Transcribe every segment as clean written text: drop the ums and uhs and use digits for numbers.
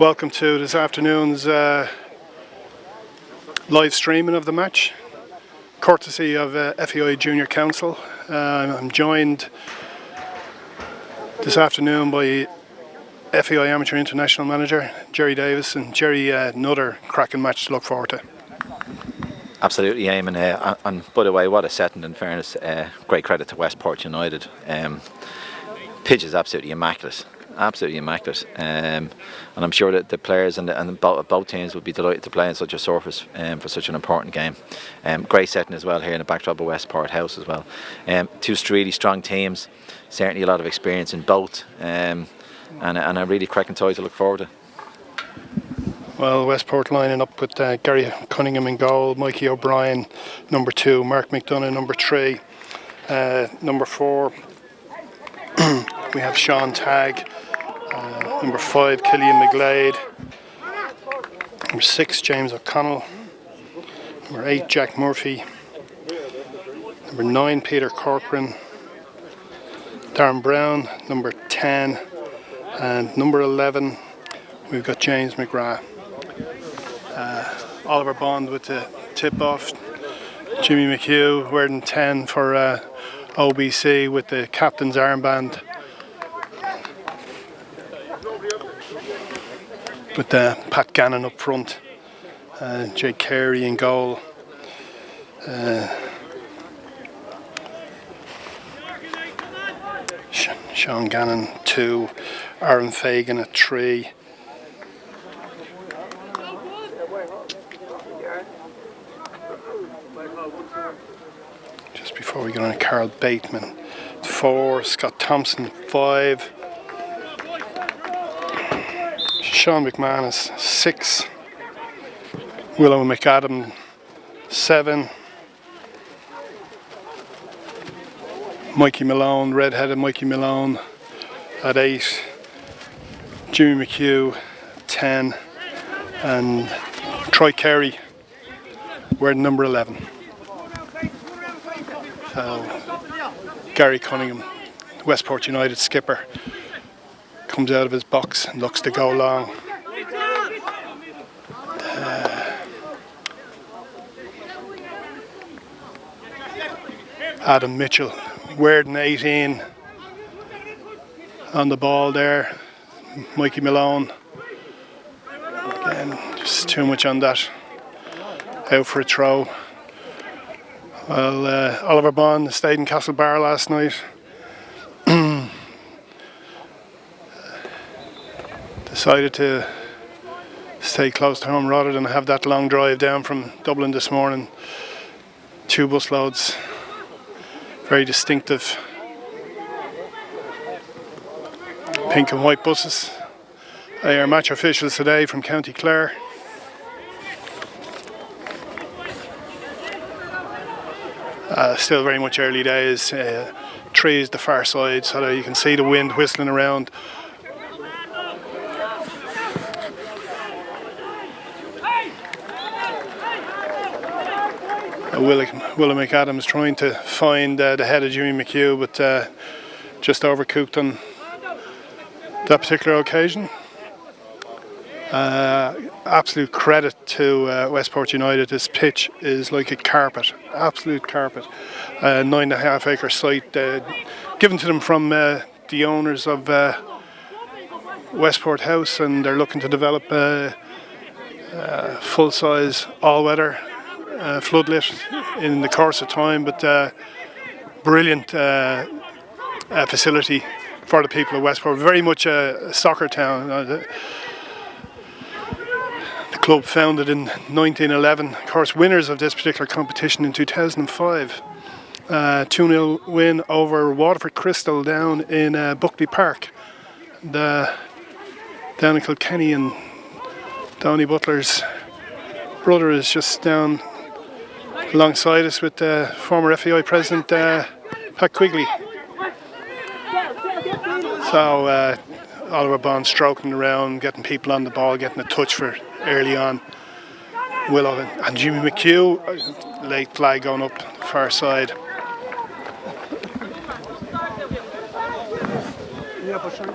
Welcome to this afternoon's live streaming of the match, courtesy of FEI Junior Council. I'm joined this afternoon by FEI Amateur International Manager Jerry Davis. And Jerry, another cracking match to look forward to. Absolutely, Eamon. And by the way, what a setting, in fairness. Great credit to Westport United. Pitch is absolutely immaculate. Absolutely immaculate, and I'm sure that the players and both teams would be delighted to play on such a surface for such an important game. Great setting as well here in the backdrop of Westport House as well. Two really strong teams, certainly a lot of experience in both, and a really cracking tie to look forward to. Well, Westport lining up with Gary Cunningham in goal, Mikey O'Brien number 2, Mark McDonough number 3, number 4 we have Sean Tagg. Number 5, Killian McGlade. Number 6, James O'Connell. Number 8, Jack Murphy. Number 9, Peter Corcoran. Darren Brown, number 10. And number 11, we've got James McGrath. Oliver Bond with the tip-off. Jimmy McHugh wearing 10 for OBC with the captain's armband. With Pat Gannon up front, Jake Carey in goal, Sean Gannon 2, Aaron Fagan at 3. Just before we get on, Carl Bateman 4, Scott Thompson 5. Sean McManus 6, Willow McAdam 7, Mikey Malone, red-headed Mikey Malone at 8, Jimmy McHugh 10, and Troy Carey wearing number 11. So Gary Cunningham, Westport United skipper, comes out of his box and looks to go long. Adam Mitchell wearing 18 on the ball there. Mikey Malone, again, just too much on that, out for a throw. Well, Oliver Bond stayed in Castlebar last night. Decided to stay close to home rather than have that long drive down from Dublin this morning. 2 bus loads, very distinctive pink and white buses. They are match officials today from County Clare. Still very much early days. Trees the far side so that you can see the wind whistling around. Willow McAdams trying to find the head of Jimmy McHugh, but just overcooked on that particular occasion. Absolute credit to Westport United. This pitch is like a carpet, absolute carpet. 9.5 acre site given to them from the owners of Westport House, and they're looking to develop full-size all-weather floodlit in the course of time, but brilliant facility for the people of Westport. Very much a soccer town. The club founded in 1911, of course winners of this particular competition in 2005. 2-0 win over Waterford Crystal down in Buckley Park. Down in Kilkenny, and Downey Butler's brother is just down alongside us with former FEI President Pat Quigley. So Oliver Bond stroking around, getting people on the ball, getting a touch for early on. Willow and Jimmy McHugh, late flag going up far side.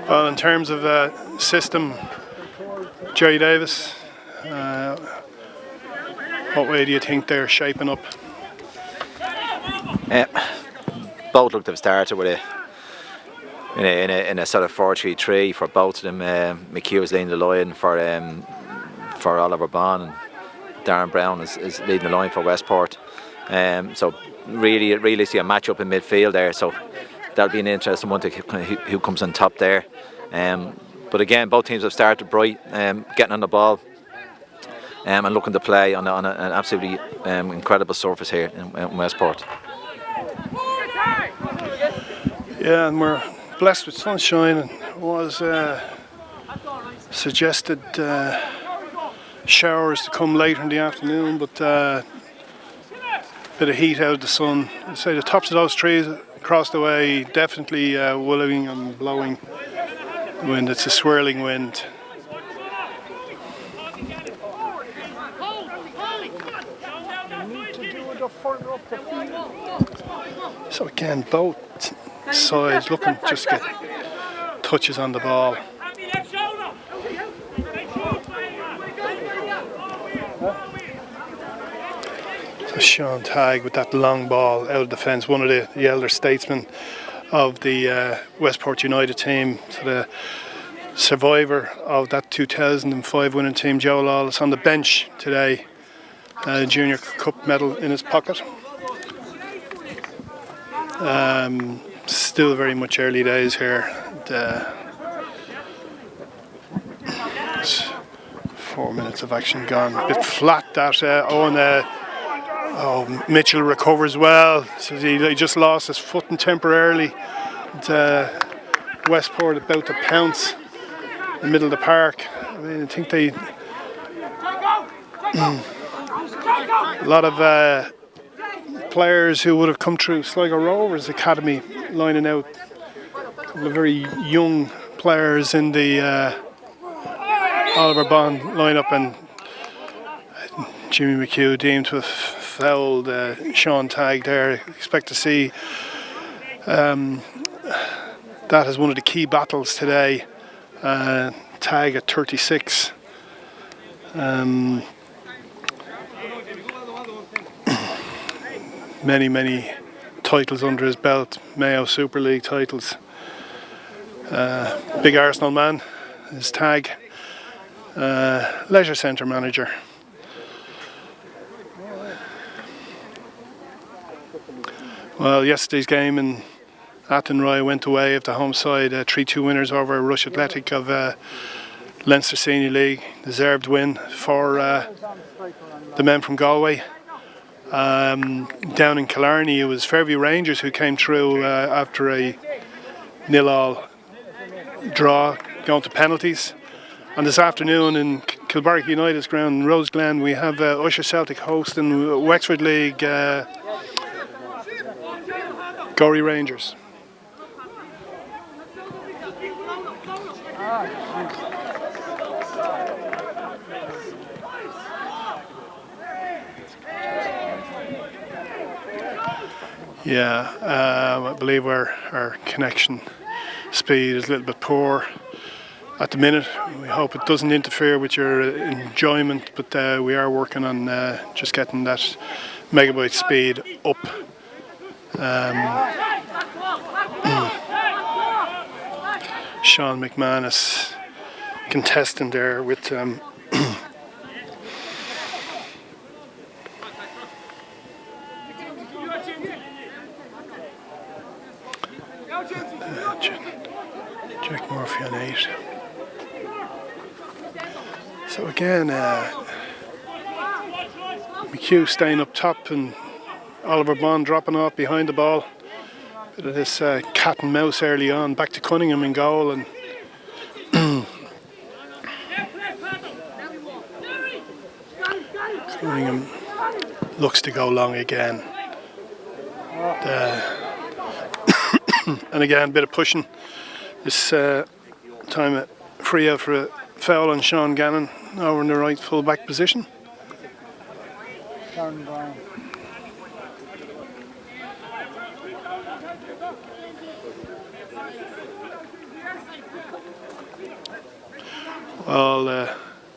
Well, in terms of system, Jerry Davis, what way do you think they're shaping up? Both looked to have started with in a sort of 4-3-3 for both of them. McHugh is leading the line for Oliver Bond, and Darren Brown is leading the line for Westport. So really see a match up in midfield there. So that'll be an interesting one to who comes on top there. But again, both teams have started bright, getting on the ball, and looking to play on an absolutely incredible surface here in Westport. Yeah, and we're blessed with sunshine, and was suggested showers to come later in the afternoon, but bit of heat out of the sun. I'd say the tops of those trees across the way definitely willowing and blowing wind. It's a swirling wind. So again, both sides looking just get touches on the ball. So Sean Tagg with that long ball out of the fence, one of the elder statesmen of the Westport United team, so the survivor of that 2005 winning team. Joe Lawless on the bench today, Junior Cup medal in his pocket. Still very much early days here. 4 minutes of action gone. A bit flat that Mitchell recovers well. So he just lost his footing temporarily. And, Westport about to pounce in the middle of the park. I mean, I think they a lot of players who would have come through Sligo Rovers Academy lining out. A couple of very young players in the Oliver Bond lineup, and Jimmy McHugh deemed to have fouled Sean Tagg there. Expect to see that as one of the key battles today. Tagg at 36. Many titles under his belt, Mayo Super League titles. Big Arsenal man is Tagg. Leisure Centre manager. Well, yesterday's game in Athenry went away of the home side, 3-2 winners over Rush Athletic of Leinster Senior League. Deserved win for the men from Galway. Down in Killarney, it was Fairview Rangers who came through after a 0-0 draw, going to penalties. And this afternoon in Kilbarrack United's ground in Roseglen, we have Usher Celtic hosting Wexford League Gorey Rangers. Yeah, I believe our connection speed is a little bit poor at the minute. We hope it doesn't interfere with your enjoyment, but we are working on just getting that megabyte speed up. Sean McManus contesting there with Jack Murphy on 8. So again, McHugh staying up top and Oliver Bond dropping off behind the ball. Bit of this cat and mouse early on. Back to Cunningham in goal, and Cunningham looks to go long again. And again, a bit of pushing. This time a free out for a foul on Sean Gannon over in the right full back position. Well,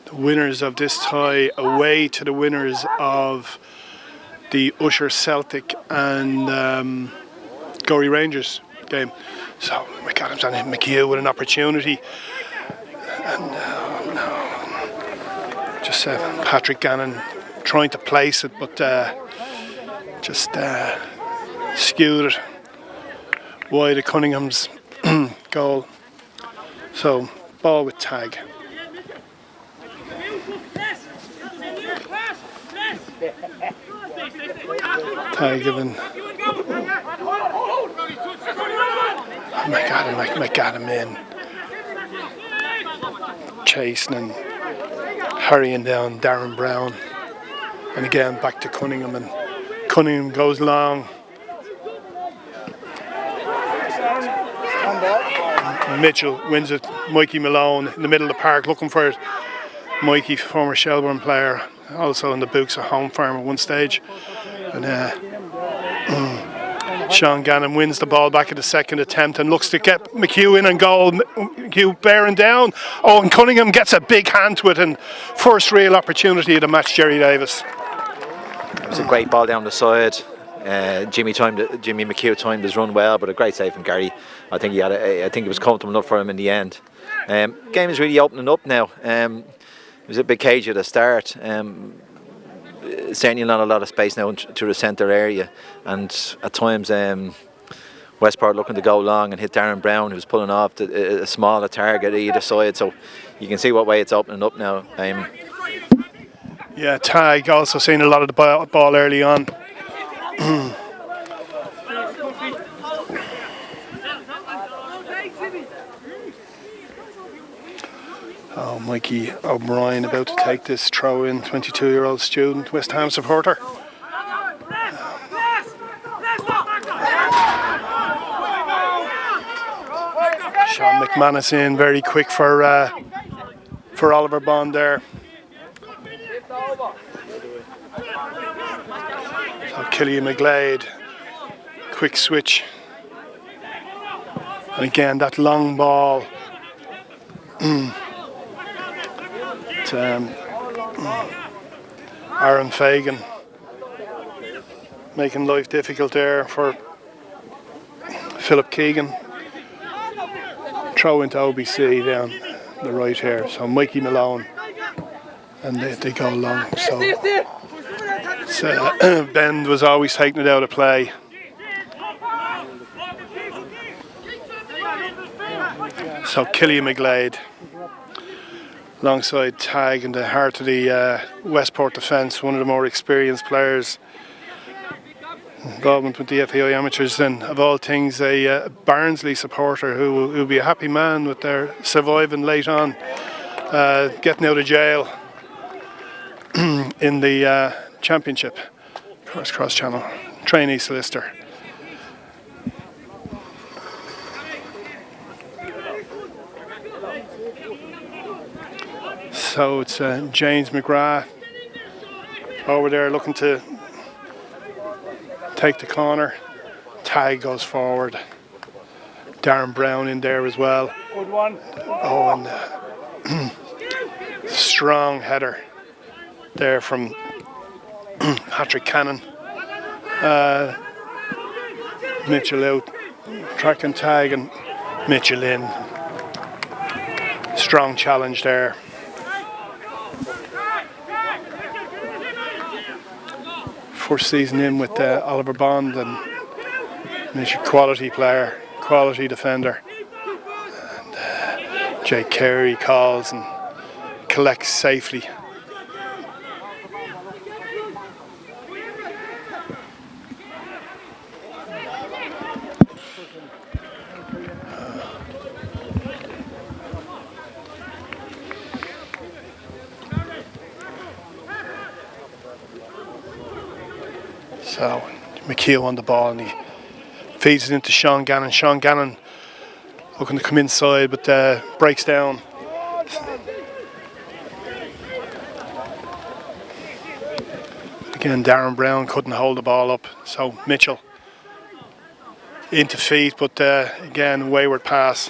The winners of this tie away to the winners of the Usher Celtic and Gorey Rangers game. So McAdams and McHugh with an opportunity, and just Patrick Gannon trying to place it, but just skewed it wide of Cunningham's goal. So ball with tag. Tag given. McAdam in. Chasing and hurrying down Darren Brown. And again back to Cunningham, and Cunningham goes long. Mitchell wins it. Mikey Malone in the middle of the park looking for it. Mikey, former Shelbourne player, also in the books of Home Farm at one stage. And Sean Gannon wins the ball back at the second attempt and looks to get McHugh in and goal. McHugh bearing down. Oh, and Cunningham gets a big hand to it, and first real opportunity of the match, Jerry Davis. It was a great ball down the side. Jimmy McHugh timed his run well, but a great save from Gary. I think it was comfortable enough for him in the end. Game is really opening up now. It was a bit cagey at the start. Certainly not a lot of space now to the centre area, and at times Westport looking to go long and hit Darren Brown, who's pulling off a smaller target either side. So you can see what way it's opening up now. Yeah, tag also seeing a lot of the ball early on. Oh, Mikey O'Brien about to take this throw in, 22-year-old student, West Ham supporter. Sean McManus in very quick for Oliver Bond there. So Killian McGlade, quick switch. And again, that long ball. Aaron Fagan making life difficult there for Philip Keegan. Throw into OBC down the right here. So Mikey Malone, and they go long. So Bend was always taking it out of play. So Killian McGlade alongside Tag in the heart of the Westport defence, one of the more experienced players. Involvement with the FAI amateurs, and of all things a Barnsley supporter who will be a happy man with their surviving late on, getting out of jail in the championship. Cross channel, trainee solicitor. So it's James McGrath over there looking to take the corner. Tag goes forward. Darren Brown in there as well. Good one. Oh, and strong header there from Patrick Cannon. Mitchell out, track and Tag, and Mitchell in. Strong challenge there. First season in with Oliver Bond, and he's a quality player, quality defender. And Jake Carey calls and collects safely. So McHugh on the ball, and he feeds it into Sean Gannon. Sean Gannon looking to come inside, but breaks down. Again, Darren Brown couldn't hold the ball up, so Mitchell into feet, but again, wayward pass.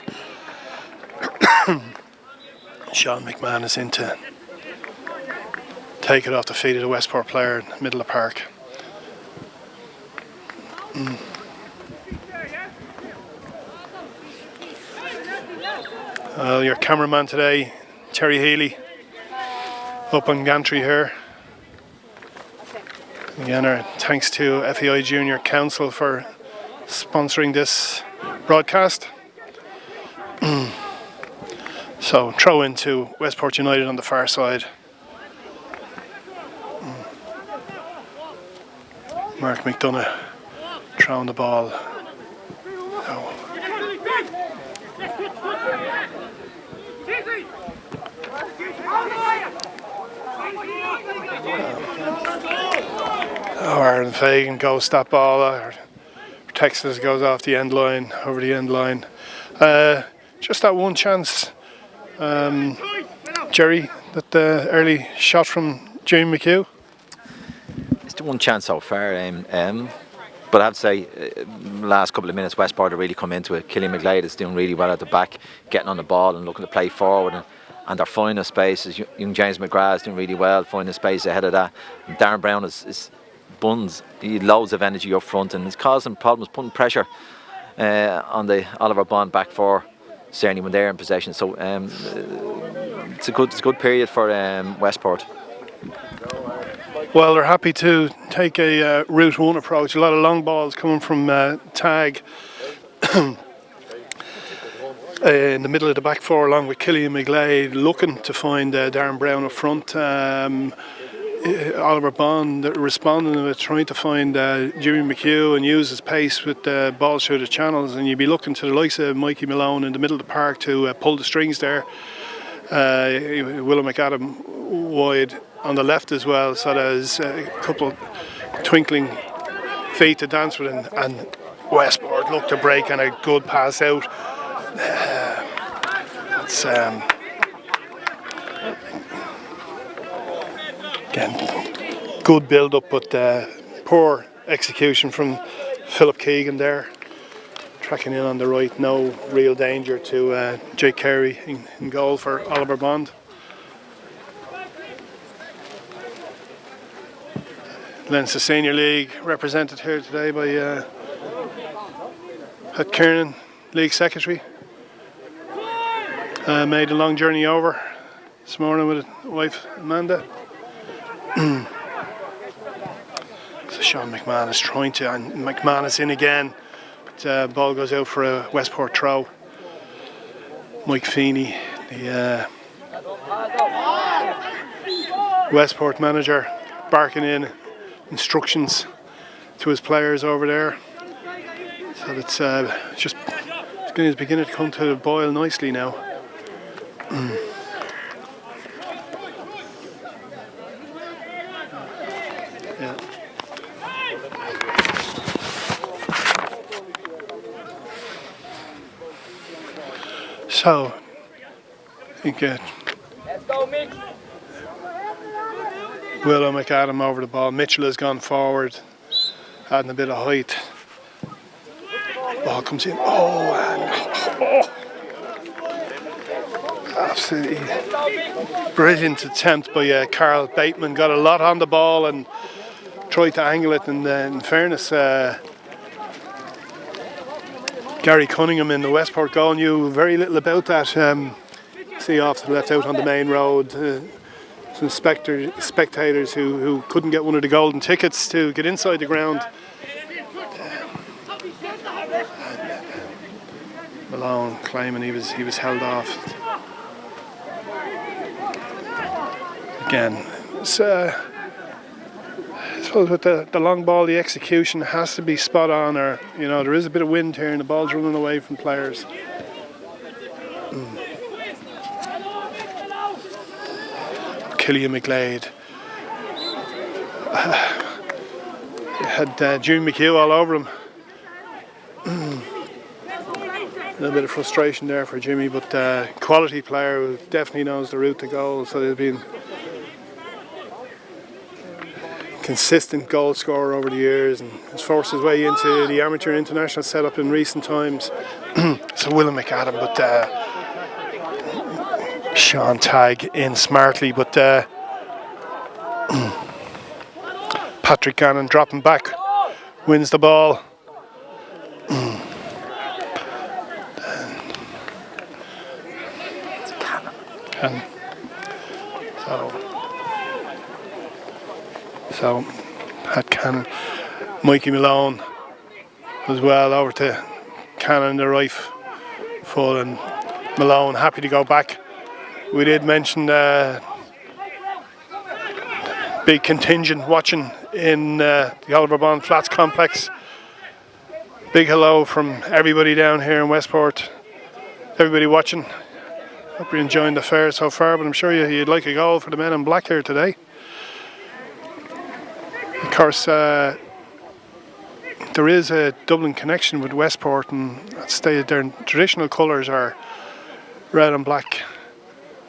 Sean McManus into take it off the feet of the Westport player in the middle of the park. Your cameraman today, Terry Healy, up on gantry here. Again, our thanks to FEI Junior Council for sponsoring this broadcast. So throw into Westport United on the far side. Mark McDonough throwing the ball. Aaron Fagan goes that ball. Texas goes off the end line, over the end line. Just that one chance, Jerry, that the early shot from Jamie McHugh. It's the one chance so far, but I have to say, last couple of minutes, Westport have really come into it. Killian McGlade is doing really well at the back, getting on the ball and looking to play forward, and they're finding spaces. Young James McGrath is doing really well, finding space ahead of that. And Darren Brown is buns. He had loads of energy up front, and he's causing problems, putting pressure on the Oliver Bond back four, certainly when they're in possession. So it's a good period for Westport. Well, they're happy to take a route one approach. A lot of long balls coming from Tag in the middle of the back four, along with Killian McGlade, looking to find Darren Brown up front. Oliver Bond responding with trying to find Jimmy McHugh and use his pace with balls through the channels, and you'd be looking to the likes of Mikey Malone in the middle of the park to pull the strings there. Willow McAdam wide on the left as well, so there's a couple twinkling feet to dance with, and Westport look to break and a good pass out. It's again good build up, but poor execution from Philip Keegan there, tracking in on the right. No real danger to Jake Carey in goal for Oliver Bond. Leinster Senior League represented here today by Pat Kiernan, League Secretary. Made a long journey over this morning with his wife Amanda. So Sean McMahon is trying to, and McMahon is in again, but ball goes out for a Westport throw. Mike Feeney, the Westport manager, barking in instructions to his players over there. So it's beginning to come to a boil nicely now. Yeah. So I think Willow McAdam over the ball. Mitchell has gone forward, adding a bit of height. Ball comes in. Absolutely brilliant attempt by Carl Bateman. Got a lot on the ball and tried to angle it. And in fairness, Gary Cunningham in the Westport goal knew very little about that. See off to the left out on the main road. Some spectators who couldn't get one of the golden tickets to get inside the ground. Malone claiming he was held off. Again, I suppose with the long ball, the execution has to be spot on, or there is a bit of wind here and the ball's running away from players. Killian McGlade had June McHugh all over him. A little bit of frustration there for Jimmy, but quality player who definitely knows the route to goal. So there's been consistent goal scorer over the years and has forced his way into the amateur international setup in recent times. So William McAdam, but Sean Tagg in smartly, but Patrick Gannon dropping back, wins the ball. And so Pat Cannon, Mikey Malone as well over to Cannon the right foot, and Malone happy to go back. We did mention big contingent watching in the Oliver Bond Flats complex. Big hello from everybody down here in Westport. Everybody watching. Hope you're enjoying the fair so far, but I'm sure you'd like a goal for the men in black here today. Of course, there is a Dublin connection with Westport, and their traditional colours are red and black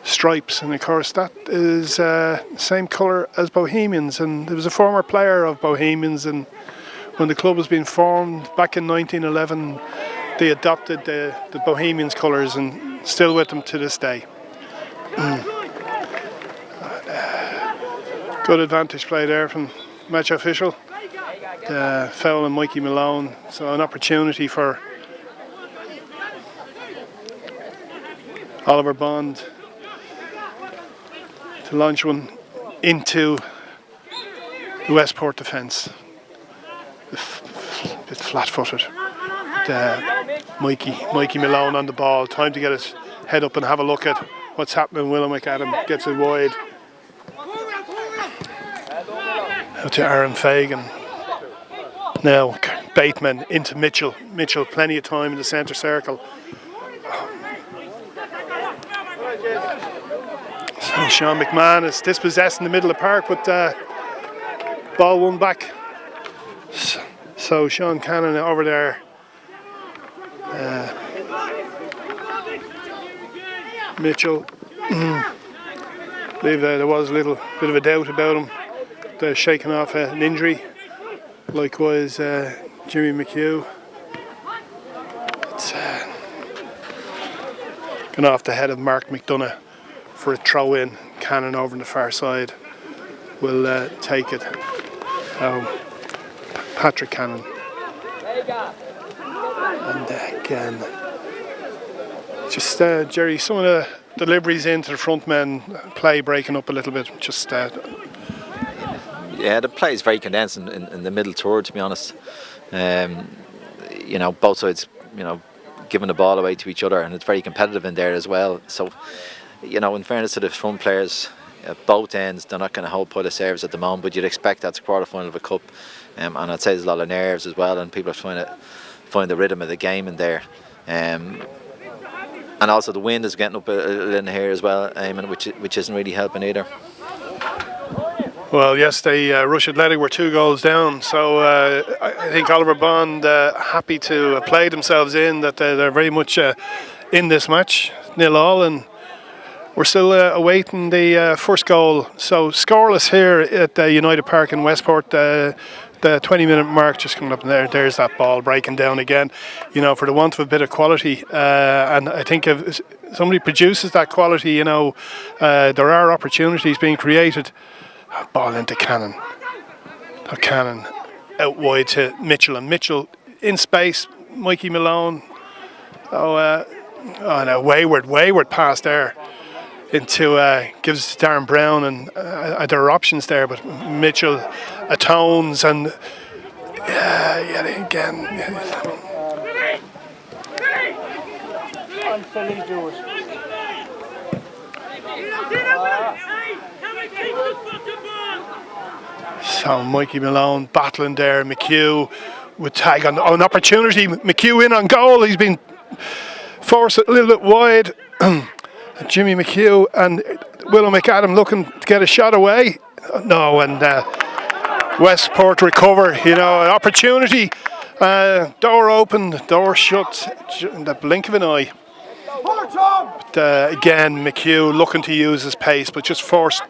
stripes, and of course that is the same colour as Bohemians. And there was a former player of Bohemians, and when the club was being formed back in 1911, they adopted the Bohemians colours, and still with them to this day. Good advantage play there from match official. The foul on Mikey Malone, so an opportunity for Oliver Bond to launch one into the Westport defence. A bit flat-footed. Mikey Malone on the ball. Time to get his head up and have a look at what's happening. Willow McAdam gets it wide. Out to Aaron Fagan. Now Bateman into Mitchell. Mitchell, plenty of time in the centre circle. So Sean McMahon is dispossessed in the middle of the park, but ball won back. So Sean Cannon over there. Mitchell. I believe there was a little bit of a doubt about him. They're shaking off an injury. Likewise, Jimmy McHugh. It's gone off the head of Mark McDonough for a throw in. Cannon over on the far side will take it. Patrick Cannon. And again, just Jerry, some of the deliveries into the front men, play breaking up a little bit. Just yeah, the play is very condensed in the middle third, to be honest. Both sides, giving the ball away to each other, and it's very competitive in there as well. So, in fairness to the front players, at both ends, they're not going to hold put of serves at the moment, but you'd expect that's a quarter final of a cup, and I'd say there's a lot of nerves as well, and people are trying to find the rhythm of the game in there. And also the wind is getting up a little in here as well, which isn't really helping either. Well, yes, they Rush Athletic were 2 goals down, so I think Oliver Bond happy to play themselves in, that they're very much in this match, 0-0, and we're still awaiting the first goal. So scoreless here at United Park in Westport. The 20-minute mark just coming up, and there's that ball breaking down again, for the want of a bit of quality, and I think if somebody produces that quality, there are opportunities being created. Ball into Cannon. Cannon out wide to Mitchell, and Mitchell in space. Mikey Malone. No, wayward pass there into gives it to Darren Brown, and there are options there, but Mitchell atones, and yet again. So Mikey Malone battling there. McHugh would tag on opportunity. McHugh in on goal. He's been forced a little bit wide. Jimmy McHugh and Willow McAdam looking to get a shot away. No, and Westport recover. An opportunity. Door open, door shut in the blink of an eye. But again, McHugh looking to use his pace, but just forced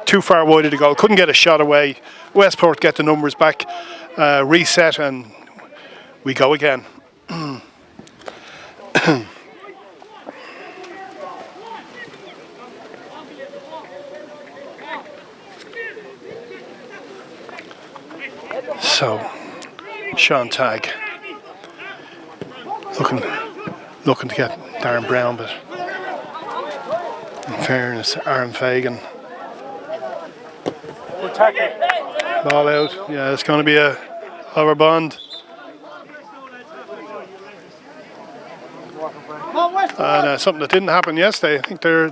too far wide of the goal. Couldn't get a shot away. Westport get the numbers back, reset, and we go again. So, Sean Tagg looking to get Darren Brown, but in fairness, Aaron Fagan. Ball out. Yeah, it's going to be a over bond. And something that didn't happen yesterday. I think their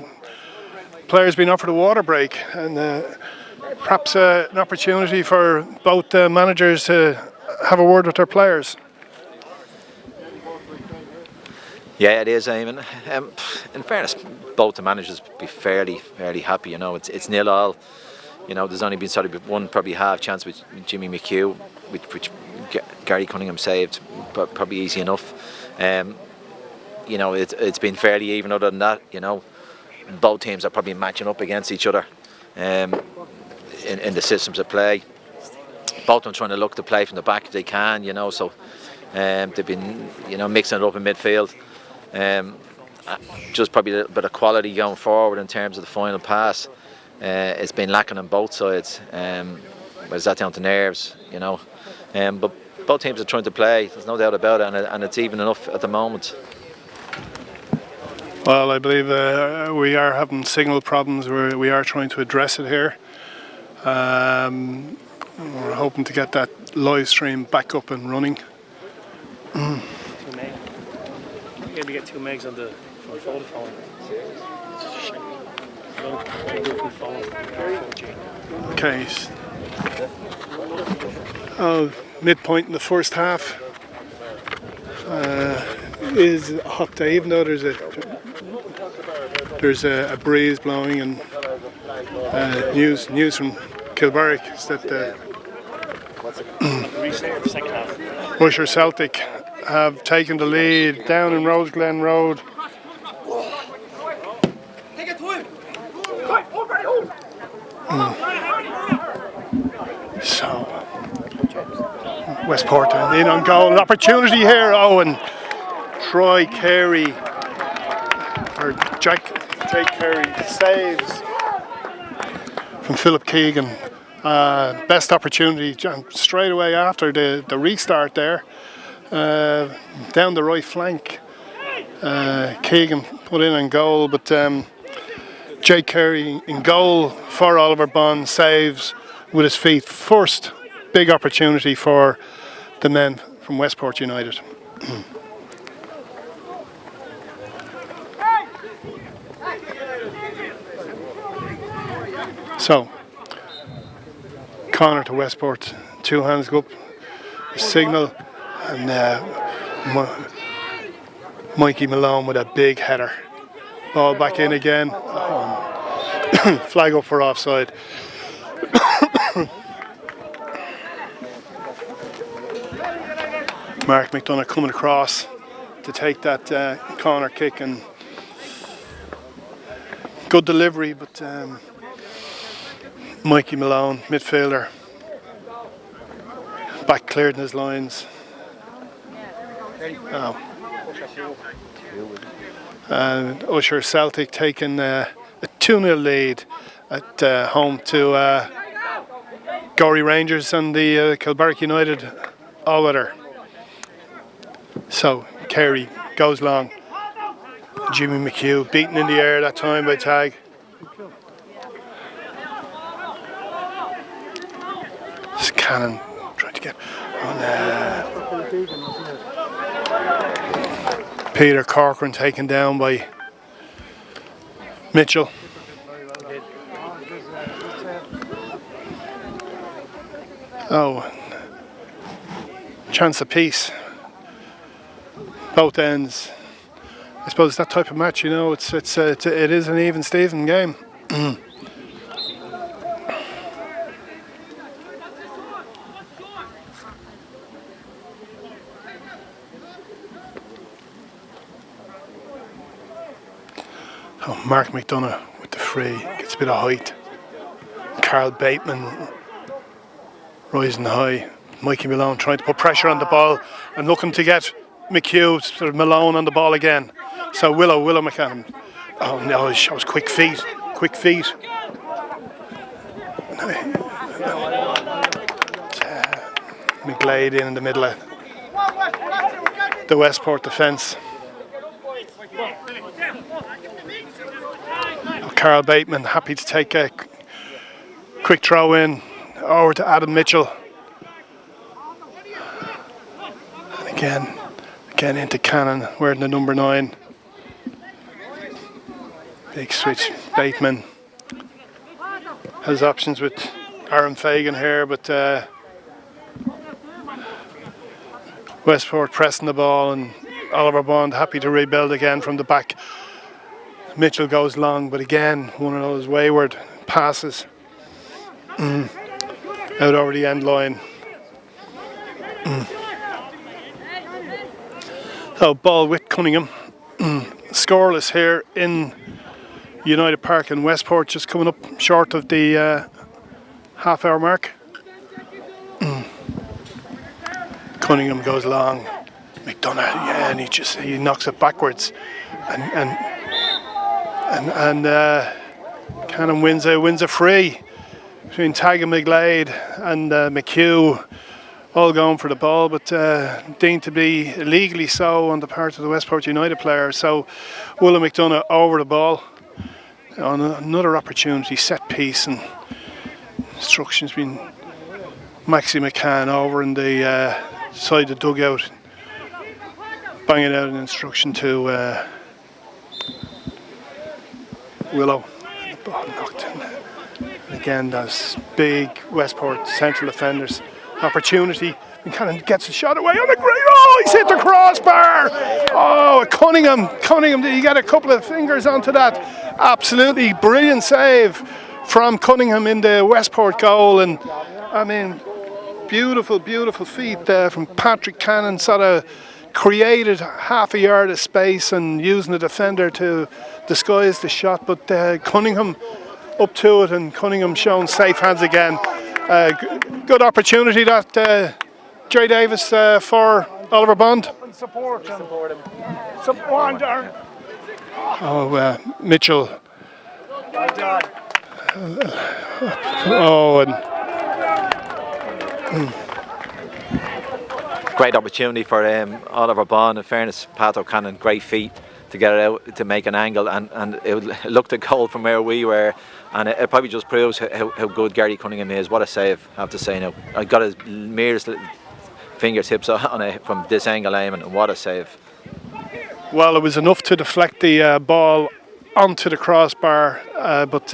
players been offered a water break, and perhaps an opportunity for both managers to have a word with their players. Yeah, it is, Eamon. In fairness, both the managers be fairly happy. You know, it's 0-0. You know, there's only been sort of one probably half chance with Jimmy McHugh, which Gary Cunningham saved, but probably easy enough. You know, it's been fairly even. Other than that, you know, both teams are probably matching up against each other in the systems of play. Both of them trying to look to play from the back if they can. You know, so they've been, you know, mixing it up in midfield. Just probably a little bit of quality going forward in terms of the final pass. It's been lacking on both sides. Is that down to nerves, you know? But both teams are trying to play. There's no doubt about it, and it's even enough at the moment. Well, I believe we are having signal problems. We are trying to address it here. We're hoping to get that live stream back up and running. Maybe get 2 megs on the phone. Okay. Oh, midpoint in the first half. Is a hot day, even though there's a breeze blowing, and news from Kilbarrack is that Usher Celtic have taken the lead down in Roseglen Road. So Westport in on goal. Opportunity here. And Troy Carey, or Jake Carey, saves from Philip Keegan. Best opportunity straight away after the restart there. Down the right flank, Keegan put in on goal, but Jake Carey in goal for Oliver Bond, saves with his feet. First big opportunity for the men from Westport United. So, corner to Westport, 2 hands go up, signal, and Mikey Malone with a big header. Ball back in again. Flag up for offside. Mark McDonough coming across to take that corner kick, and good delivery, but Mikey Malone, midfielder, back cleared in his lines. And Usher Celtic taking a 2-0 lead at home to Gorey Rangers and the Kilbarrack United all-weather. So Carey goes long. Jimmy McHugh beaten in the air that time by Tagg. Cannon trying to get on Peter Corcoran taken down by Mitchell. Chance apiece. Both ends. I suppose that type of match, you know, it is an even Steven game. Mark McDonough with the free, gets a bit of height. Carl Bateman rising high. Mikey Malone trying to put pressure on the ball and looking to get McHugh, sort of Malone on the ball again. So Willow McCann. Oh no, that was quick feet. McGlade in the middle of the Westport defence. Carl Bateman happy to take a quick throw in over to Adam Mitchell. And again into Cannon, wearing the number 9. Big switch. Bateman has options with Aaron Fagan here, but Westport pressing the ball, and Oliver Bond happy to rebuild again from the back. Mitchell goes long, but again, one of those wayward passes out over the end line. So ball with Cunningham. Scoreless here in United Park in Westport, just coming up short of the half-hour mark. Cunningham goes long. McDonough, and he knocks it backwards, and Cannon wins a free between Tag and McGlade and McHugh, all going for the ball, but deemed to be illegally so on the part of the Westport United player. So William McDonough over the ball on another opportunity, set piece, and instructions being Maxie McCann over in the side of the dugout, banging out an instruction to Willow. And the ball knocked in. And again, those big Westport central defenders. Opportunity, and kind of gets a shot away on the great. Oh, he's hit the crossbar. Oh, Cunningham, did he get a couple of fingers onto that? Absolutely brilliant save from Cunningham in the Westport goal. And I mean, beautiful feat there from Patrick Cannon. Sort of created half a yard of space and using the defender to disguise the shot, but Cunningham up to it, and Cunningham showing safe hands again. Good opportunity that Jerry Davis for Oliver Bond. Support him. Oh, Mitchell. Great opportunity for Oliver Bond. In fairness, Pat O'Cannon, great feet to get it out to make an angle, and it looked a goal from where we were, and it probably just proves how good Gary Cunningham is. What a save, I have to say now. I got his merest fingertips on it from this angle aiming, and what a save. Well, it was enough to deflect the ball onto the crossbar, but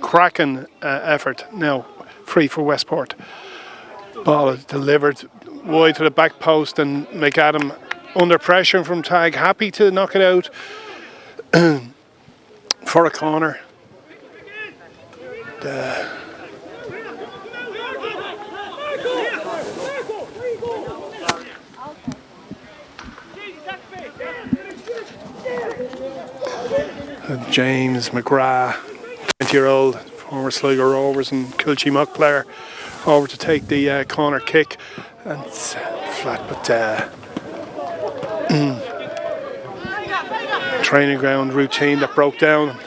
cracking effort. Now free for Westport. Ball is delivered wide to the back post, and McAdam under pressure from Tag, happy to knock it out for a corner. James McGrath, 20-year-old former Sligo Rovers and Kilchie Mock player, over to take the corner kick, and it's flat, but training ground routine that broke down.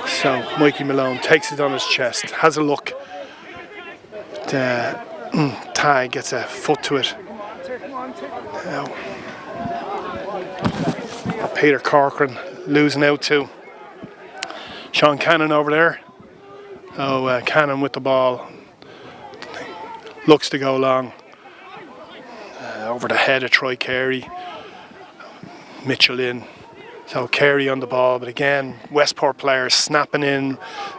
So Mikey Malone takes it on his chest, has a look. Ty gets a foot to it. Now, Peter Corcoran losing out to Sean Cannon over there. Oh, Cannon with the ball. Looks to go long. Over the head of Troy Carey. Mitchell in. So Carey on the ball, but again, Westport players snapping in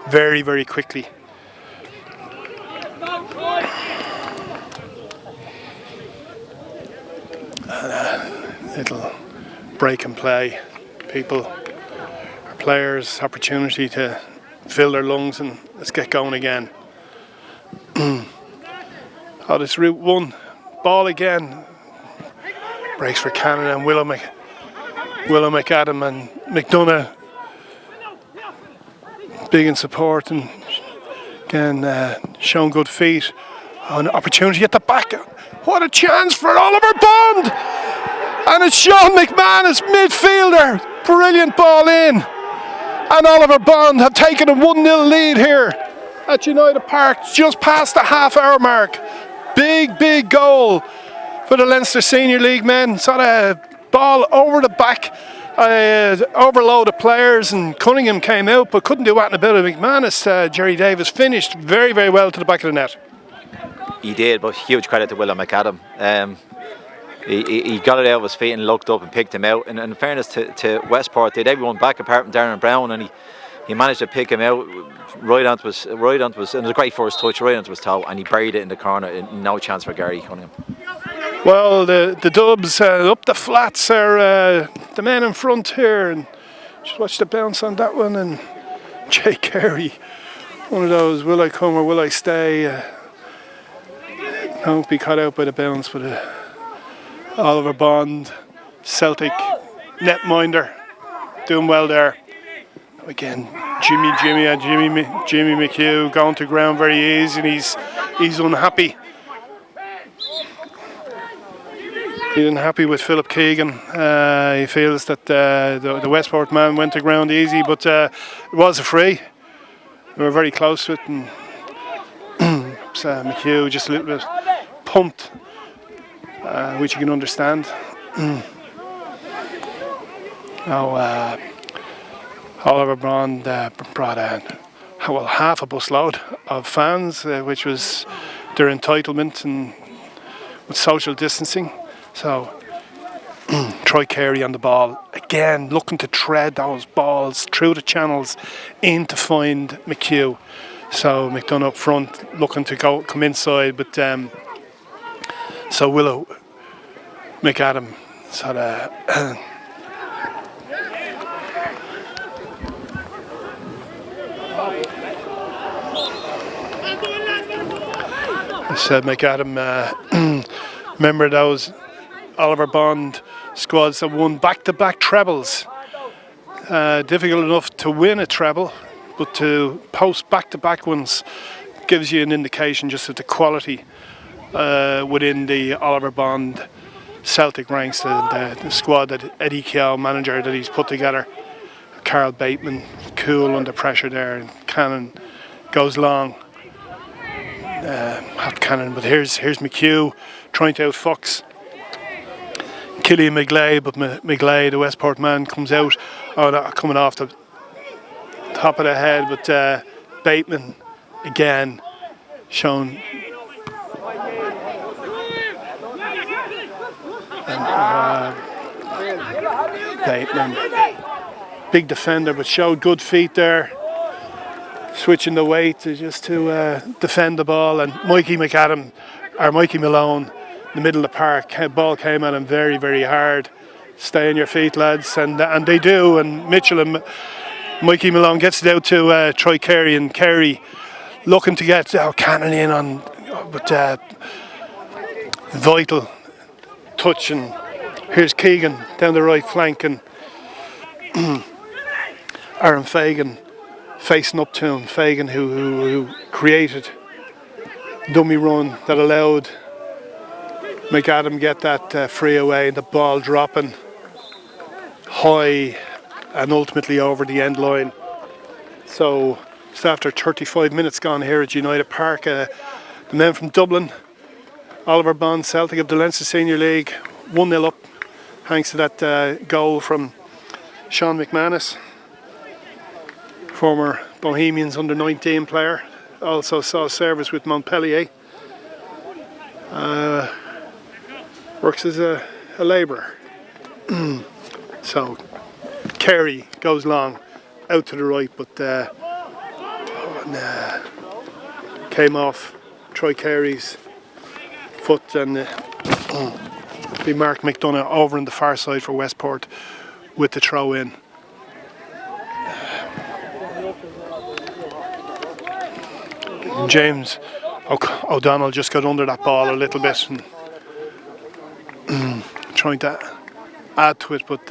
very, very quickly. Little break and play. People, our players, opportunity to fill their lungs, and let's get going again. Oh, this Route 1 ball again. Breaks for Cannon and Willow McAdam and McDonough big in support, and again shown good feet. Oh, an opportunity at the back. What a chance for Oliver Bond! And it's Sean McManus, midfielder. Brilliant ball in. And Oliver Bond have taken a 1-0 lead here at United Park, just past the half-hour mark. Big goal for the Leinster Senior League men. Sort of ball over the back, overloaded players, and Cunningham came out but couldn't do anything about it. McManus, Jerry Davis finished very well to the back of the net. He did, but huge credit to William McAdam. He got it out of his feet and looked up and picked him out. And in fairness to Westport, they had everyone back apart from Darren Brown, and he managed to pick him out right onto his, and it was a great first touch, right onto his toe, and he buried it in the corner. No chance for Gary Cunningham. Well, the Dubs up the flats are the men in front here, and just watch the bounce on that one. And Jay Carey, one of those, will I come or will I stay? Don't be caught out by the bounce, but Oliver Bond, Celtic netminder, doing well there. Again, Jimmy McHugh going to ground very easy, and he's unhappy. He's unhappy with Philip Keegan. He feels that the Westport man went to ground easy, but it was a free. We were very close to it, and McHugh just a little bit pumped, which you can understand. Now, Oliver Bond brought half a busload of fans, which was their entitlement and with social distancing. So Troy Carey on the ball again, looking to tread those balls through the channels in to find McHugh. So McDonough up front looking to come inside, but so Willow McAdam sort of McAdam remember those Oliver Bond squads that won back-to-back trebles. Difficult enough to win a treble, but to post back-to-back ones gives you an indication just of the quality within the Oliver Bond Celtic ranks, the squad that Eddie Keogh, manager, that he's put together. Carl Bateman, cool under pressure there, and Cannon goes long. Hot Cannon, but here's McHugh trying to outfox Killian McGlade, but McGlade, the Westport man, comes out. Coming off the top of the head, but Bateman again shown. And, Bateman, big defender, but showed good feet there, switching the weight to defend the ball. And Mikey Malone, in the middle of the park, ball came at him very hard. Stay on your feet, lads, and they do. And Mitchell and Mikey Malone gets it out to Troy Carey, and Carey looking to get Cannon in on, but vital touch. And here's Keegan down the right flank, and Aaron Fagan facing up to him. Fagan who created dummy run that allowed McAdam get that free away, and the ball dropping high and ultimately over the end line. So just after 35 minutes gone here at United Park, the men from Dublin, Oliver Bond Celtic of the Leinster Senior League, 1-0 up thanks to that goal from Sean McManus, former Bohemians under-19 player, also saw service with Montpellier. Works as a labourer. So Carey goes long out to the right, but came off Troy Carey's foot, and be Mark McDonough over on the far side for Westport with the throw in. James O'Donnell just got under that ball a little bit and trying to add to it, but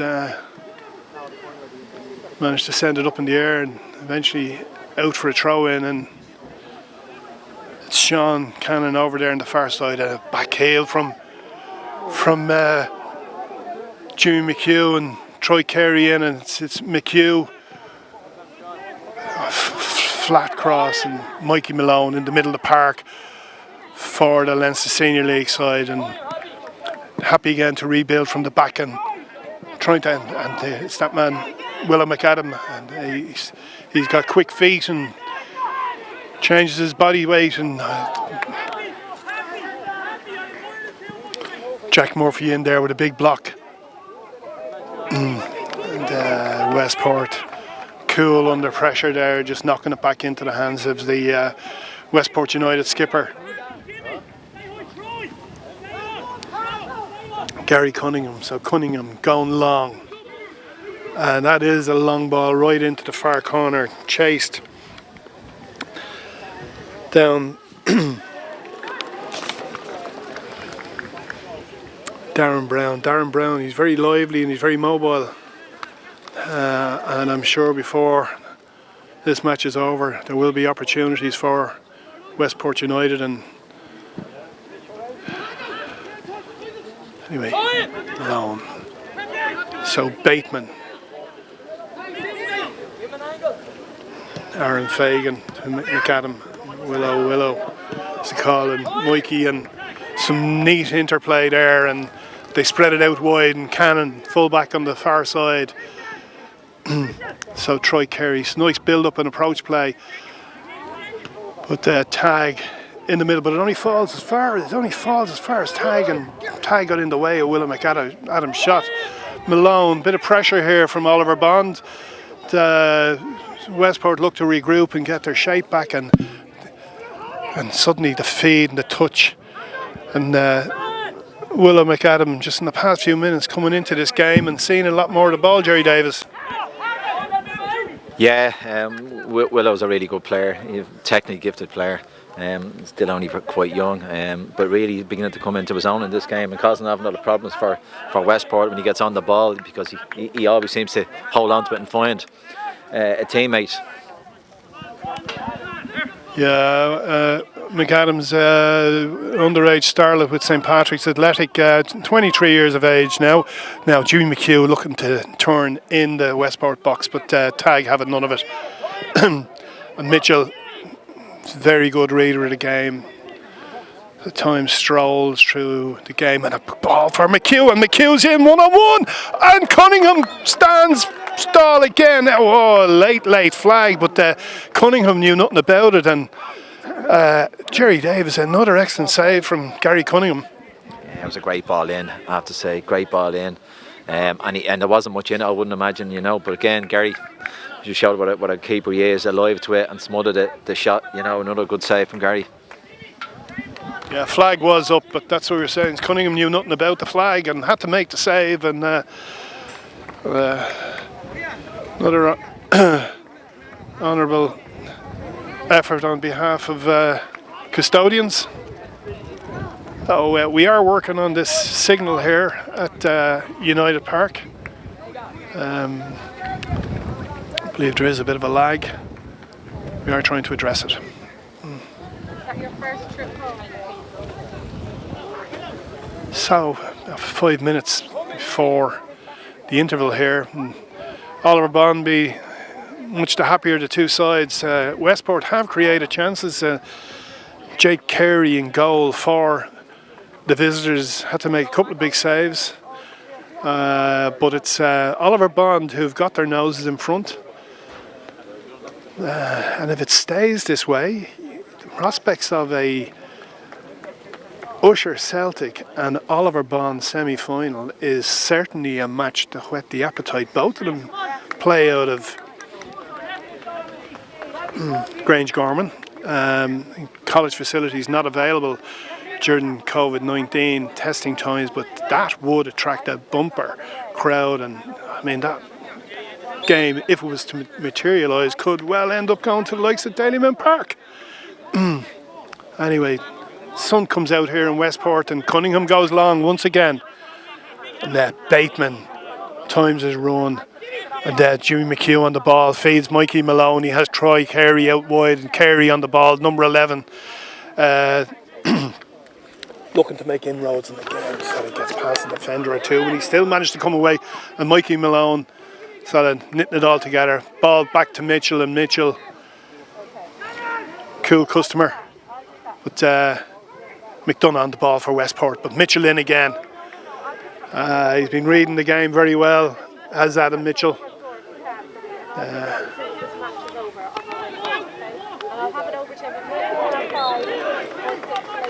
managed to send it up in the air and eventually out for a throw in. And it's Sean Cannon over there on the far side, a back heel from Jimmy McHugh, and Troy Carey in, and it's McHugh flat cross, and Mikey Malone in the middle of the park for the Leinster Senior League side, and happy again to rebuild from the back and trying to, and it's that man Willow McAdam, and he's got quick feet and changes his body weight, and Jack Murphy in there with a big block. And Westport cool under pressure there, just knocking it back into the hands of the Westport United skipper. Gary Cunningham, so Cunningham going long. And that is a long ball right into the far corner, chased down. Darren Brown, he's very lively and he's very mobile. And I'm sure before this match is over, there will be opportunities for Westport United. And anyway, Malone. So Bateman, Aaron Fagan, McAdam, Willow, Sakal and Mikey, and some neat interplay there, and they spread it out wide, and Cannon full-back on the far side. So Troy Carey, nice build-up and approach play, but Tag in the middle, but it only falls as far as Tag, and Tag got in the way of Willow McAdam's shot. Malone, bit of pressure here from Oliver Bond. Westport look to regroup and get their shape back, and suddenly the feed and the touch, and Willow McAdam just in the past few minutes coming into this game and seeing a lot more of the ball, Jerry Davis. Yeah, Willow's a really good player, a technically gifted player. Still only quite young, but really beginning to come into his own in this game and causing having a lot of problems for Westport when he gets on the ball, because he always seems to hold on to it and find a teammate. Yeah, McAdam's underage starlet with St Patrick's Athletic, 23 years of age now. Now Jimmy McHugh looking to turn in the Westport box, but Tag having none of it. And Mitchell, very good reader of the game. At times strolls through the game, and a ball for McHugh, and McHugh's in one-on-one, and Cunningham stands stall again. Oh, late flag, but Cunningham knew nothing about it, and Jerry Davis, another excellent save from Gary Cunningham. Yeah, it was a great ball in, I have to say, great ball in, and there wasn't much in it, I wouldn't imagine, but again, Gary just showed what a keeper he is, alive to it, and smothered the shot, another good save from Gary. Yeah, flag was up, but that's what we were saying. Cunningham knew nothing about the flag and had to make the save, and another honourable effort on behalf of custodians. We are working on this signal here at United Park. I believe there is a bit of a lag. We are trying to address it. Is that your first trip home? So, 5 minutes before the interval here, and Oliver Bonby, much the happier the two sides. Westport have created chances. Jake Carey in goal for the visitors, had to make a couple of big saves. But it's Oliver Bond who've got their noses in front. And if it stays this way, the prospects of a Usher Celtic and Oliver Bond semi-final is certainly a match to whet the appetite. Both of them play out of Grange Gorman. College facilities not available during COVID-19 testing times, but that would attract a bumper crowd, and I mean that game, if it was to materialise, could well end up going to the likes of Dalymount Park. Anyway, sun comes out here in Westport, and Cunningham goes long once again, and Bateman times his run, and Jimmy McHugh on the ball, feeds Mikey Malone. He has Troy Carey out wide, and Carey on the ball, number 11, looking to make inroads in the game, so he gets past a defender or two, and he still managed to come away, and Mikey Malone sort of knitting it all together. Ball back to Mitchell, and Mitchell cool customer. But McDonough on the ball for Westport. But Mitchell in again. He's been reading the game very well, as Adam Mitchell.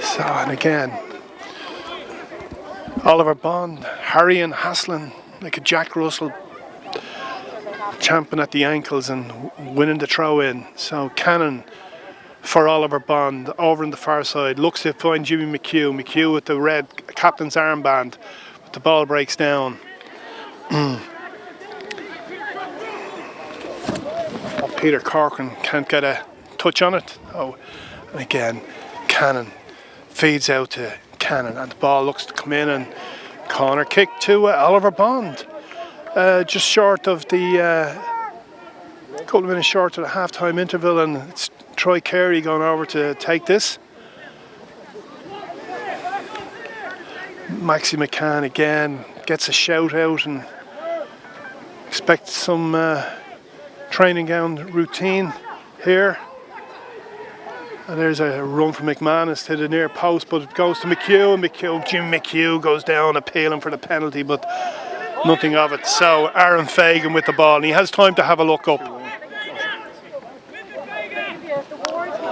So, and again, Oliver Bond, Harry and Haslin, like a Jack Russell, champing at the ankles and winning the throw in. So Cannon for Oliver Bond over on the far side, looks to find Jimmy McHugh. McHugh with the red captain's armband, but the ball breaks down. Peter Corcoran can't get a touch on it. Oh, and again, Cannon feeds out to Cannon, and the ball looks to come in, and corner kick to Oliver Bond. Just short of the couple of minutes short of the half-time interval, and it's Troy Carey going over to take this. Maxie McCann again gets a shout out and expects some training ground routine here. And there's a run from McManus to the near post, but it goes to McHugh, and Jim McHugh goes down appealing for the penalty, but nothing of it. So Aaron Fagan with the ball, and he has time to have a look up.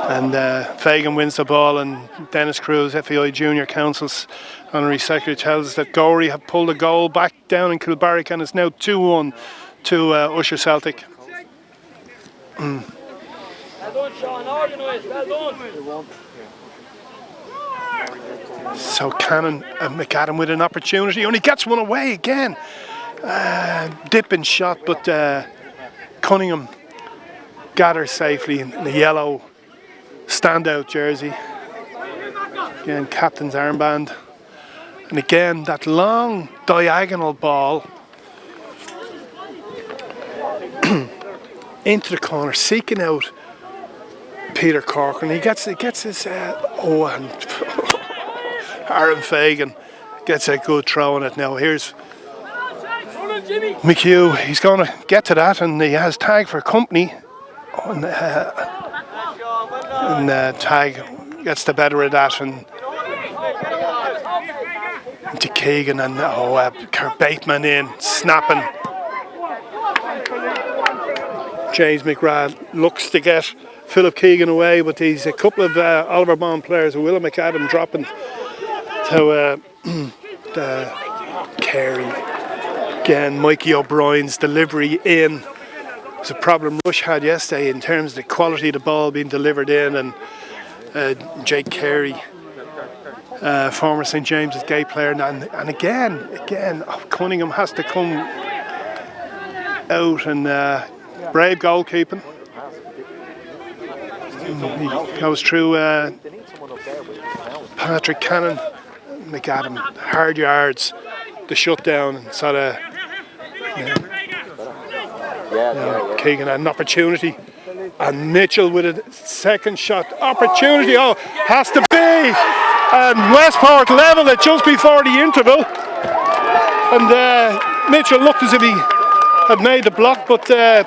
And Fagan wins the ball, and Dennis Cruz, FAI Junior Council's Honorary Secretary, tells us that Gorey have pulled a goal back down in Kilbarrack, and it's now 2-1 to Usher Celtic. Well done, Sean. Organised. Well done. So Cannon and McAdam with an opportunity. Only gets one away again. Dipping shot, but Cunningham gathers safely in the yellow standout jersey. Again, captain's armband. And again, that long diagonal ball into the corner, seeking out Peter Corcoran. He gets his and Aaron Fagan gets a good throw on it. Now here's McHugh. He's going to get to that, and he has tag for company. And tag gets the better of that, and to Keegan, and Bateman in snapping. James McGrath looks to get Philip Keegan away, but he's a couple of Oliver Bond players, Willa McAdam dropping to the Carey. Again, Mikey O'Brien's delivery in. It's a problem Rush had yesterday in terms of the quality of the ball being delivered in, and Jake Carey, former St James's Gate player, and again, Cunningham has to come out and brave goalkeeping. He goes through Patrick Cannon, McAdam, hard yards, the shutdown, and sort of Keegan had an opportunity, and Mitchell with a second shot opportunity. Oh, has to be, and Westport level it just before the interval, and Mitchell looked as if he had made the block, but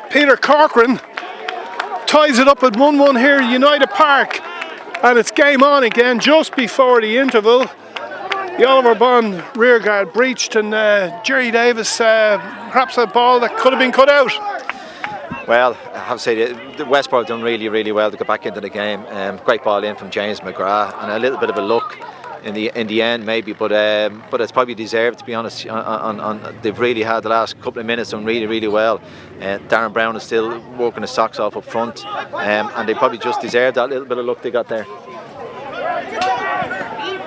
Peter Corcoran ties it up at 1-1 here at United Park, and it's game on again just before the interval. The Oliver Bond rearguard breached, and Jerry Davis, perhaps a ball that could have been cut out. Well, I have to say the Westport done really, really well to get back into the game. Great ball in from James McGrath, and a little bit of a luck in the end maybe, but it's probably deserved, to be honest. They've really had the last couple of minutes done really, really well. Darren Brown is still working his socks off up front, and they probably just deserved that little bit of luck they got there.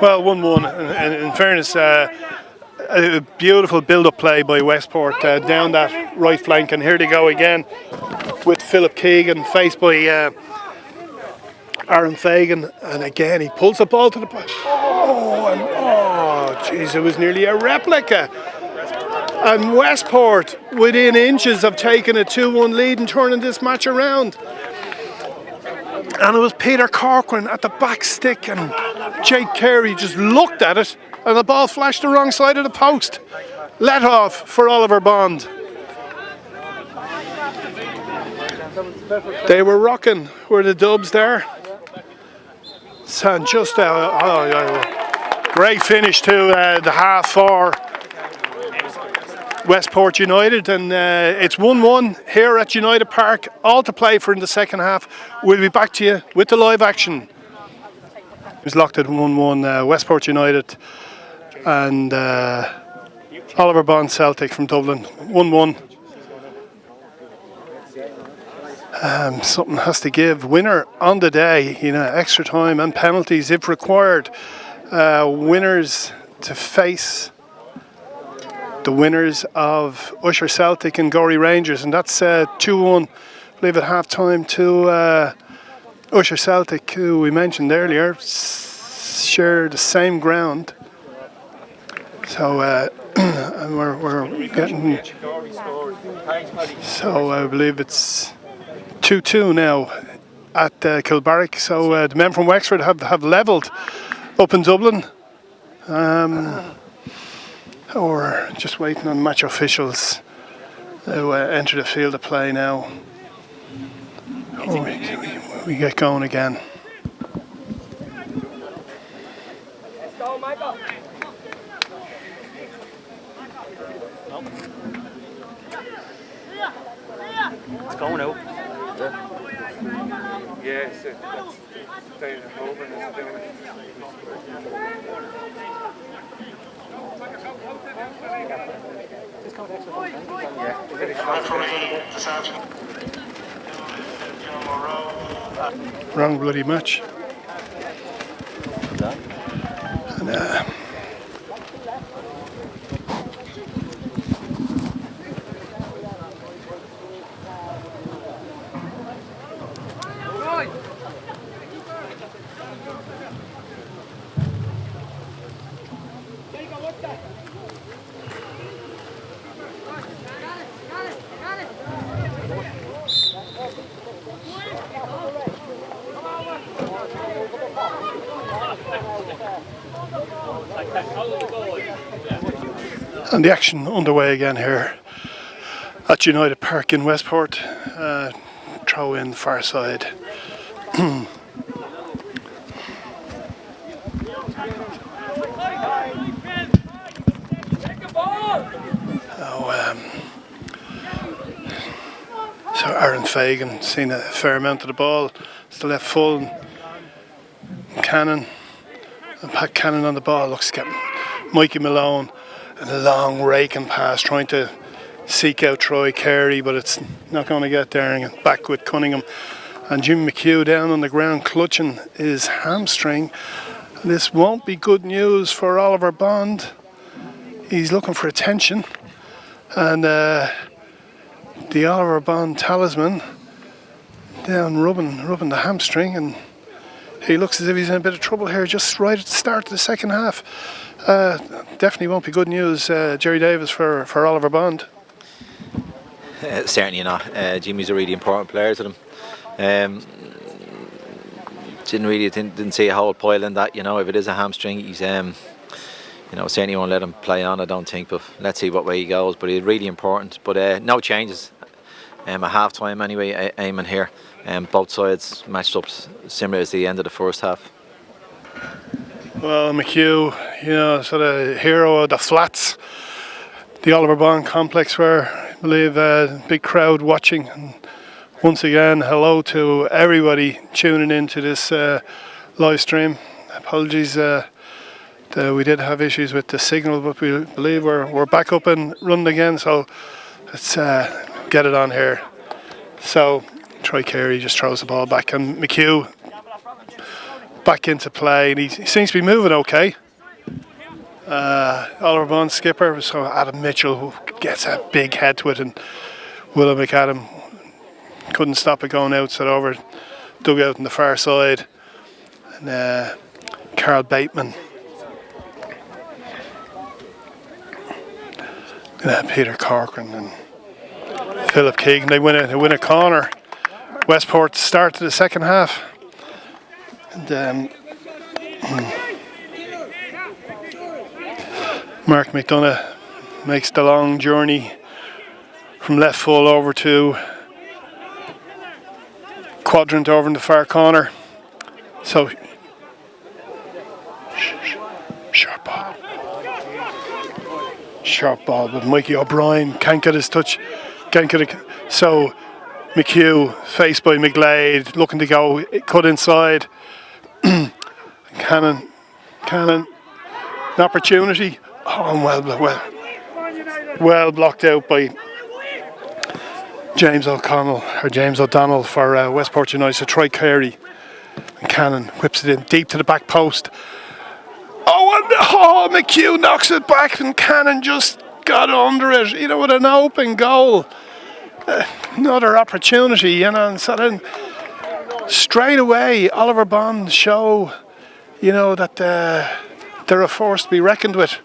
Well, 1-1, and in fairness, a beautiful build-up play by Westport down that right flank, and here they go again with Philip Keegan, faced by Aaron Fagan, and again he pulls the ball to the back. Jeez, it was nearly a replica. And Westport within inches of taking a 2-1 lead and turning this match around. And it was Peter Corcoran at the back stick, and Jake Carey just looked at it, and the ball flashed the wrong side of the post. Let off for Oliver Bond. They were rocking, were the Dubs there. So just great finish to the half for Westport United, and it's 1-1 here at United Park, all to play for in the second half. We'll be back to you with the live action. It was locked at 1-1, Westport United and Oliver Bond Celtic from Dublin, 1-1. Something has to give. Winner on the day, extra time and penalties if required. Winners to face the winners of Usher Celtic and Gorey Rangers, and that's 2-1, I believe, at half time to Usher Celtic, who we mentioned earlier, share the same ground. So and we're getting. So I believe it's 2-2 now at Kilbarrack. So the men from Wexford have levelled up in Dublin. Or just waiting on match officials to enter the field of play now. Oh, we get going again. Let's go, Michael. It's going out. Yeah, so that's staying at home and it's doing it. Wrong bloody match. And, And the action underway again here at United Park in Westport. Throw in far side. So Aaron Fagan seen a fair amount of the ball. It's the left full. Cannon. And Pat Cannon on the ball. Looks getting Mikey Malone. And a long raking pass trying to seek out Troy Carey, but it's not going to get there. And back with Cunningham. And Jim McHugh down on the ground clutching his hamstring. This won't be good news for Oliver Bond. He's looking for attention. And the Oliver Bond talisman down rubbing the hamstring, and he looks as if he's in a bit of trouble here just right at the start of the second half. Definitely won't be good news, Jerry Davis, for Oliver Bond. Certainly not. Jimmy's a really important player to them. Didn't see a whole pile in that. If it is a hamstring, he's certainly won't let him play on, I don't think, but let's see what way he goes. But he's really important. But no changes at half time anyway, Eamon here. Both sides matched up similar as the end of the first half. Well, McHugh, sort of hero of the flats, the Oliver Bond complex, where I believe a big crowd watching. And once again, hello to everybody tuning into this live stream. Apologies. We did have issues with the signal, but we believe we're back up and running again. So let's get it on here. So Troy Carey just throws the ball back, and McHugh back into play, and he seems to be moving okay. Oliver Bond skipper, so Adam Mitchell gets a big head to it, and Willow McAdam couldn't stop it going out, so over dug out on the far side, and Carl Bateman. Peter Corcoran and Philip Keegan, they win a corner. Westport start to the second half. And Mark McDonough makes the long journey from left full over to quadrant over in the far corner. So Sharp ball, but Mikey O'Brien can't get his touch. Can't get it. So McHugh, faced by McGlade, looking to go, cut inside. Cannon, an opportunity. Oh, and well blocked out by James O'Donnell for Westport United. So Troy Carey, and Cannon whips it in deep to the back post. Oh, and McHugh knocks it back, and Cannon just got under it, with an open goal. Another opportunity, and so then straight away Oliver Bond show, that they're a force to be reckoned with.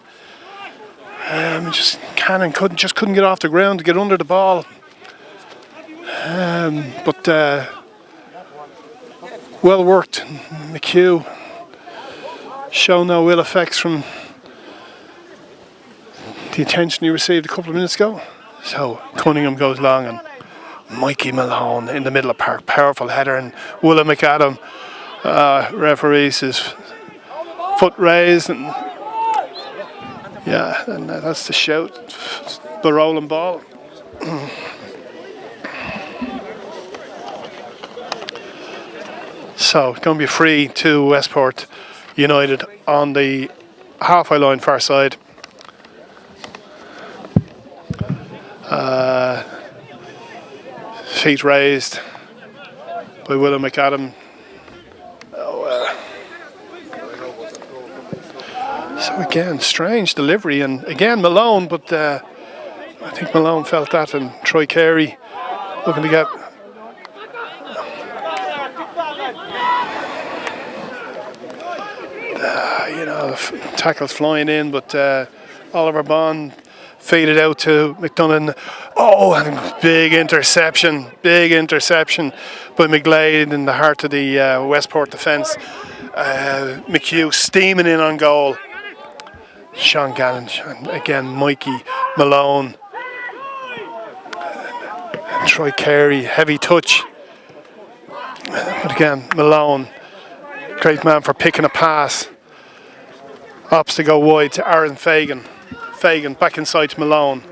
Cannon couldn't get off the ground to get under the ball. But well worked, McHugh. Show no ill effects from the attention he received a couple of minutes ago. So Cunningham goes long, and Mikey Malone in the middle of park, powerful header, and Willa McAdam referees his foot raised, and that's the shout. The rolling ball. So it's going to be free to Westport United on the halfway line, far side. Feet raised by Willa McAdam. So again, strange delivery, and again Malone, but I think Malone felt that, and Troy Carey looking to get. Tackles flying in, but Oliver Bond faded out to McDonagh. Oh, and big interception by McGlade in the heart of the Westport defence. McHugh steaming in on goal. Sean Gannon, again Mikey Malone, and Troy Carey, heavy touch. But again, Malone, great man for picking a pass. Opts to go wide to Aaron Fagan. Fagan back inside to Malone.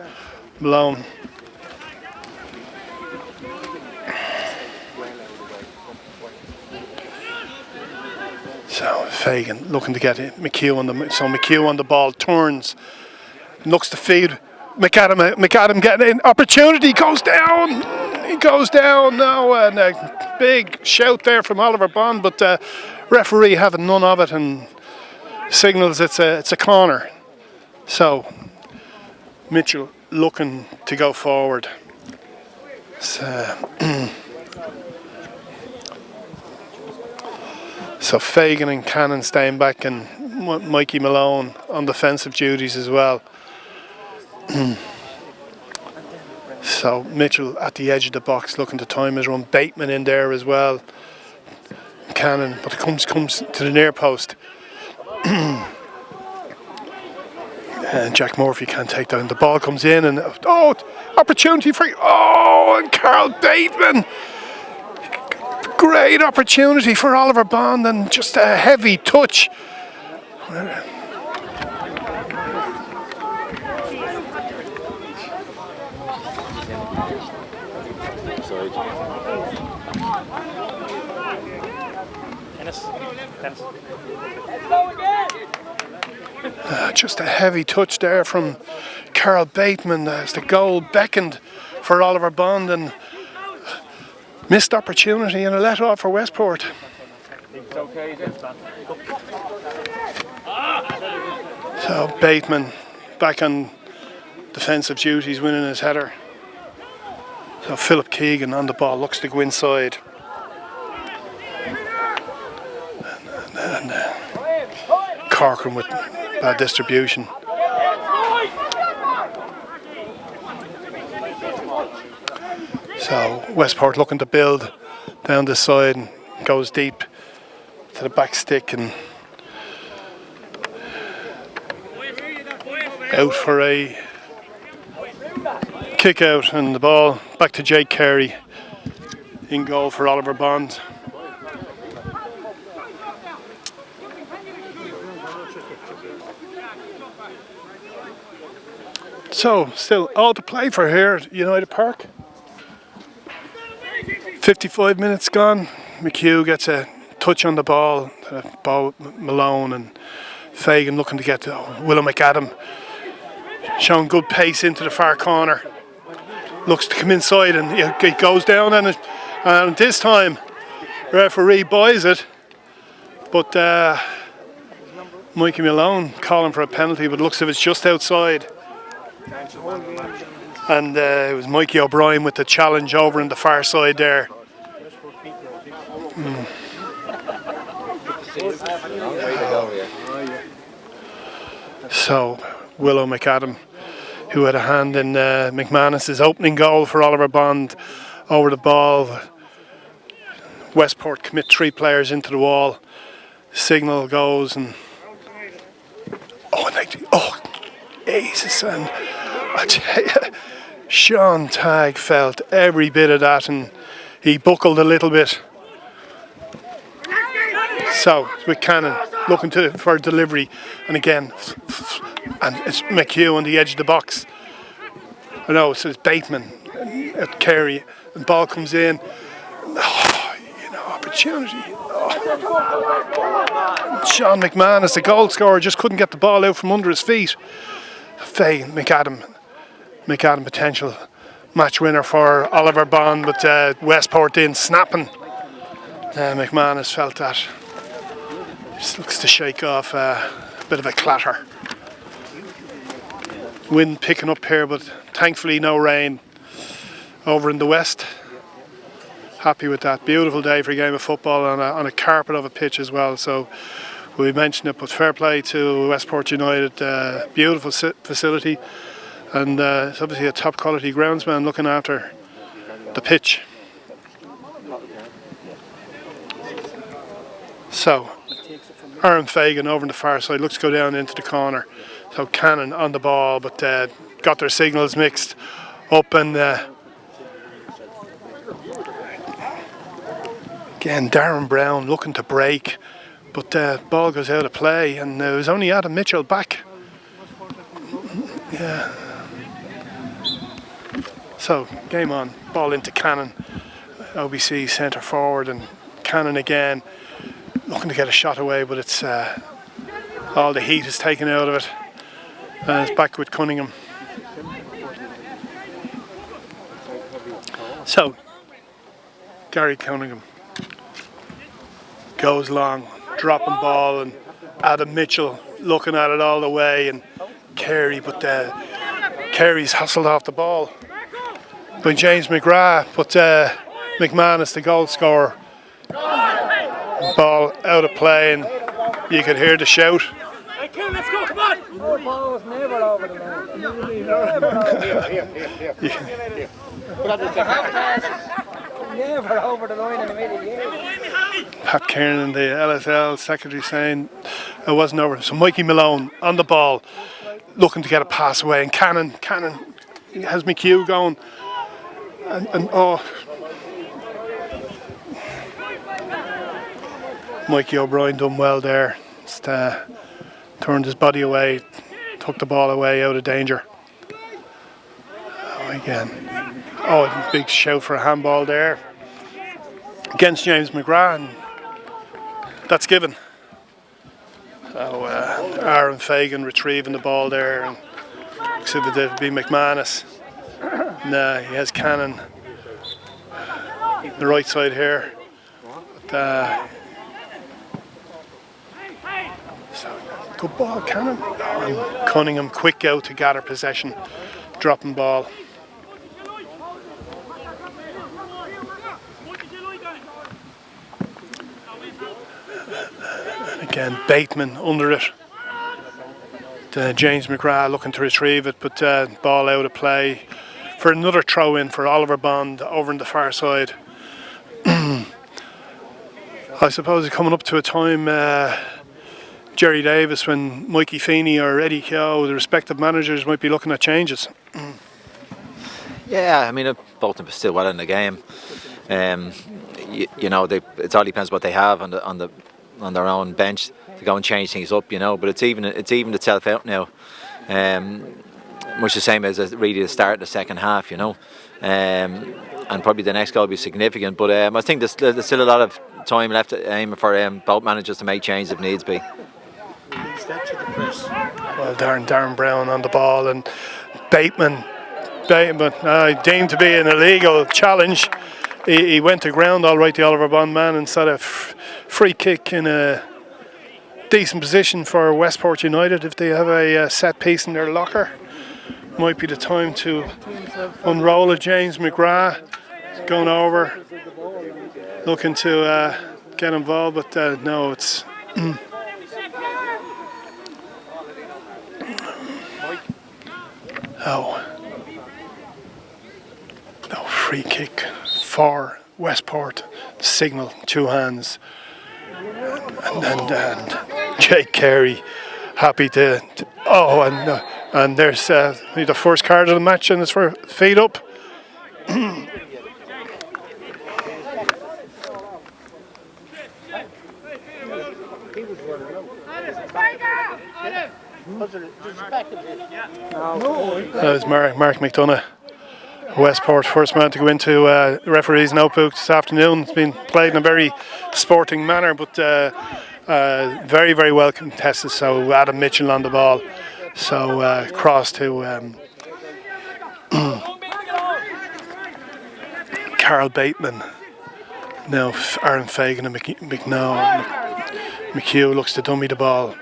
So Fagan looking to get it. McHugh on the ball, turns, looks to feed. McAdam getting in. Opportunity, goes down. He goes down now, and a big shout there from Oliver Bond, but referee having none of it and signals it's a corner. So Mitchell looking to go forward. So Fagan and Cannon staying back, and Mikey Malone on defensive duties as well. So Mitchell at the edge of the box looking to time his run. Bateman in there as well. Cannon, but it comes to the near post. And Jack Murphy can't take down. The ball comes in, and opportunity for and Carl Bateman. Great opportunity for Oliver Bond, and just a heavy touch. Just a heavy touch there from Carl Bateman as the goal beckoned for Oliver Bond, and missed opportunity and a let off for Westport. So Bateman back on defensive duties, winning his header. So Philip Keegan on the ball, looks to go inside. And Corcoran with bad distribution. So Westport looking to build down this side, and goes deep to the back stick, and out for a kick out, and the ball back to Jake Carey in goal for Oliver Bond. So, still all to play for here at United Park. 55 minutes gone. McHugh gets a touch on the ball. Malone and Fagan looking to get to Willow McAdam. Showing good pace into the far corner. Looks to come inside and it goes down and this time referee buys it. But Mikey Malone calling for a penalty, but looks as if it's just outside. And it was Mikey O'Brien with the challenge over on the far side there. So Willow McAdam, who had a hand in McManus's opening goal for Oliver Bond, over the ball. Westport commit 3 players into the wall. Signal goes and Jesus, and I tell you, Sean Tagg felt every bit of that, and he buckled a little bit. So with Cannon looking for delivery, and again, and it's McHugh on the edge of the box. I know, so it's Bateman at Carey, and ball comes in. Opportunity. Sean McManus, the goal scorer, just couldn't get the ball out from under his feet. McAdam potential match winner for Oliver Bond, but Westport in snapping. McManus felt that. Just looks to shake off a bit of a clatter. Wind picking up here, but thankfully no rain over in the west. Happy with that. Beautiful day for a game of football on a carpet of a pitch as well. So we mentioned it, but fair play to Westport United. Beautiful facility, and it's obviously a top quality groundsman looking after the pitch. So Aaron Fagan over on the far side looks to go down into the corner. So Cannon on the ball, but got their signals mixed up, and again, Darren Brown looking to break, but the ball goes out of play, and it was only Adam Mitchell back. Yeah. So, game on. Ball into Cannon. OBC centre forward, and Cannon again looking to get a shot away, but it's all the heat is taken out of it. And it's back with Cunningham. So, Gary Cunningham goes long, dropping ball, and Adam Mitchell looking at it all the way, and Carey, but Carey's hustled off the ball by James McGrath, but McManus, the goal scorer, ball out of play, and you could hear the shout. Let's go, come on! The ball was never over the line. Never over the line in the middle. Pat Kiernan, the LSL secretary, saying it wasn't over. So Mikey Malone on the ball, looking to get a pass away, and Cannon has McHugh going, and Mikey O'Brien done well there. Just turned his body away, took the ball away out of danger. A big shout for a handball there against James McGrath, and that's given. So Aaron Fagan retrieving the ball there, and looks as if it'd be McManus. And he has Cannon the right side here. But, so good ball, Cannon. And Cunningham quick out to gather possession, dropping ball. Again, Bateman under it. James McGrath looking to retrieve it, but ball out of play for another throw in for Oliver Bond over on the far side. I suppose it's coming up to a time, Jerry Davis, when Mikey Feeney or Eddie Keogh, the respective managers, might be looking at changes. Yeah, I mean, both of them are still well in the game. It all depends what they have on their own bench to go and change things up, but it's evened itself out now. much the same as really the start of the second half, you know. And probably the next goal will be significant. But I think there's still a lot of time left aiming for both managers to make changes if needs be. Well, Darren Brown on the ball, and Bateman deemed to be an illegal challenge. He went to ground all right, the Oliver Bond man, and set a free kick in a decent position for Westport United. If they have a set piece in their locker, might be the time to unroll it. James McGrath going over, looking to get involved, but no, it's no free kick for Westport. Signal, two hands, and Jake Carey happy to and there's the first card of the match, and it's for feet up. That was Mark McDonough, Westport first man to go into referee's notebook this afternoon. It's been played in a very sporting manner, but very, very well contested. So Adam Mitchell on the ball. So cross to Carl Bateman. Now Aaron Fagan and McHugh looks to dummy the ball.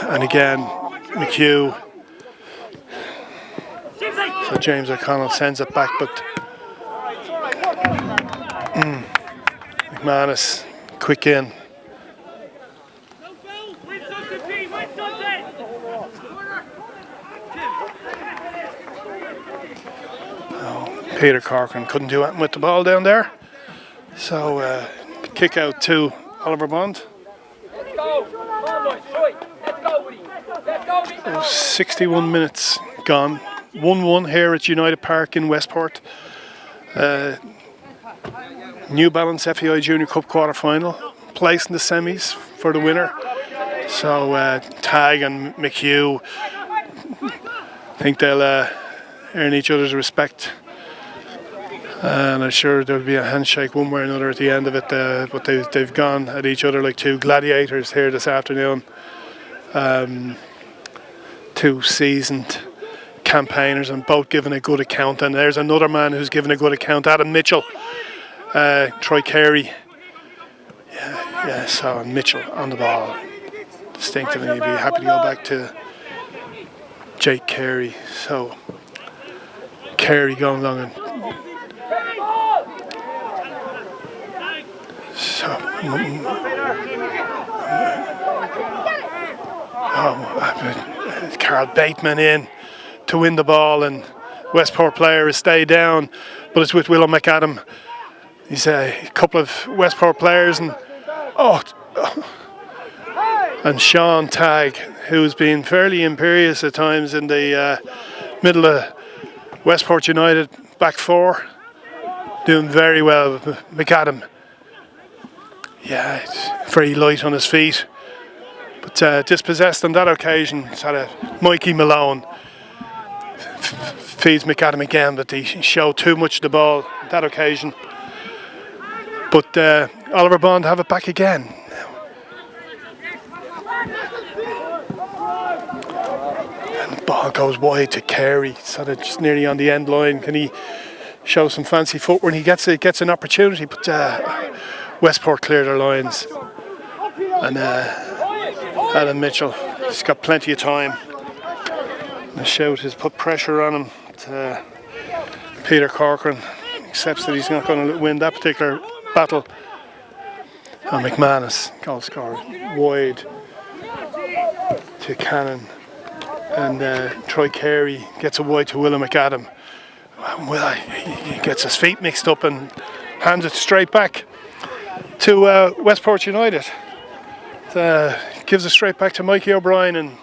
And again, McHugh. So James O'Connell sends it back, but McManus, quick in. Peter Corcoran couldn't do anything with the ball down there. So kick out to Oliver Bond. 61 minutes gone. 1-1 here at United Park in Westport. New Balance FEI Junior Cup quarter final. Place in the semis for the winner. So Tag and McHugh, I think they'll earn each other's respect. And I'm sure there'll be a handshake one way or another at the end of it. But they've gone at each other like two gladiators here this afternoon. Two seasoned campaigners, and both giving a good account. And there's another man who's given a good account, Adam Mitchell. Troy Carey. So Mitchell on the ball. Distinctively, he'd be happy to go back to Jake Carey. So Carey going along and Carl Bateman in to win the ball, and Westport player has stayed down, but it's with Willow McAdam. He's a couple of Westport players, and Sean Tagg, who's been fairly imperious at times in the middle of Westport United back four, doing very well with McAdam. Yeah, it's very light on his feet, but dispossessed on that occasion. It's had a Mikey Malone feeds McAdam again, but he showed too much of the ball on that occasion. But Oliver Bond have it back again. And the ball goes wide to Carey, sort of just nearly on the end line. Can he show some fancy footwork? He gets an opportunity, but Westport clear their lines. And Adam Mitchell has got plenty of time. The shout has put pressure on him. But, Peter Corcoran accepts that he's not going to win that particular battle. And McManus, goal scorer, wide to Cannon. And Troy Carey gets a wide to Willow McAdam. He gets his feet mixed up and hands it straight back to Westport United. Gives it straight back to Mikey O'Brien, and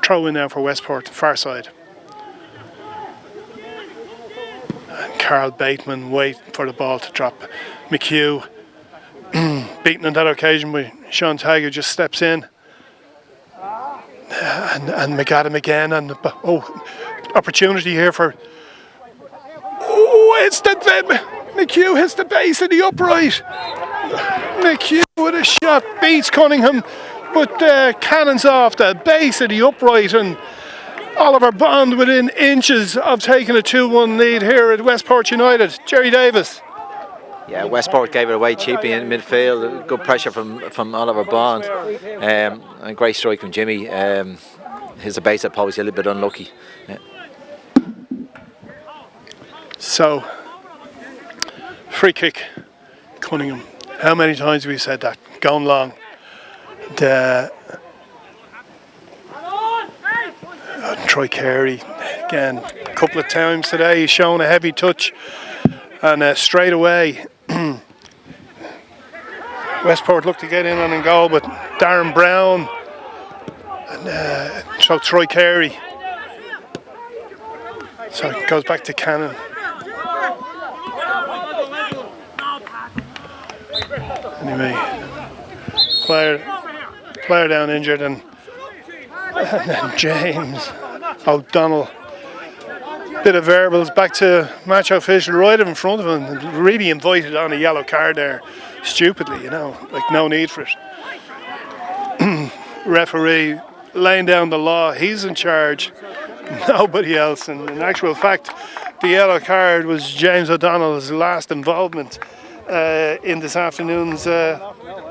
throw in now for Westport, far side. And Carl Bateman wait for the ball to drop. McHugh beaten on that occasion by Sean Tagg, who just steps in. and McAdam again, and opportunity here for. Oh, it's the McHugh hits the base of the upright. McHugh with a shot beats Cunningham, but cannons off the base of the upright, and Oliver Bond within inches of taking a 2-1 lead here at Westport United. Jerry Davis. Yeah, Westport gave it away cheaply in midfield. Good pressure from Oliver Bond. And great strike from Jimmy. His base up obviously a little bit unlucky. Yeah. So, free kick, Cunningham. How many times have we said that? Going long. Troy Carey, again, a couple of times today, he's shown a heavy touch. And straight away, Westport looked to get in on goal, but Darren Brown and Troy Carey. So it goes back to Cannon. Anyway, player down injured, and then James O'Donnell. Bit of verbals back to match official right in front of him. Really invited on a yellow card there, stupidly, like no need for it. Referee laying down the law. He's in charge, nobody else. And in actual fact, the yellow card was James O'Donnell's last involvement in this afternoon's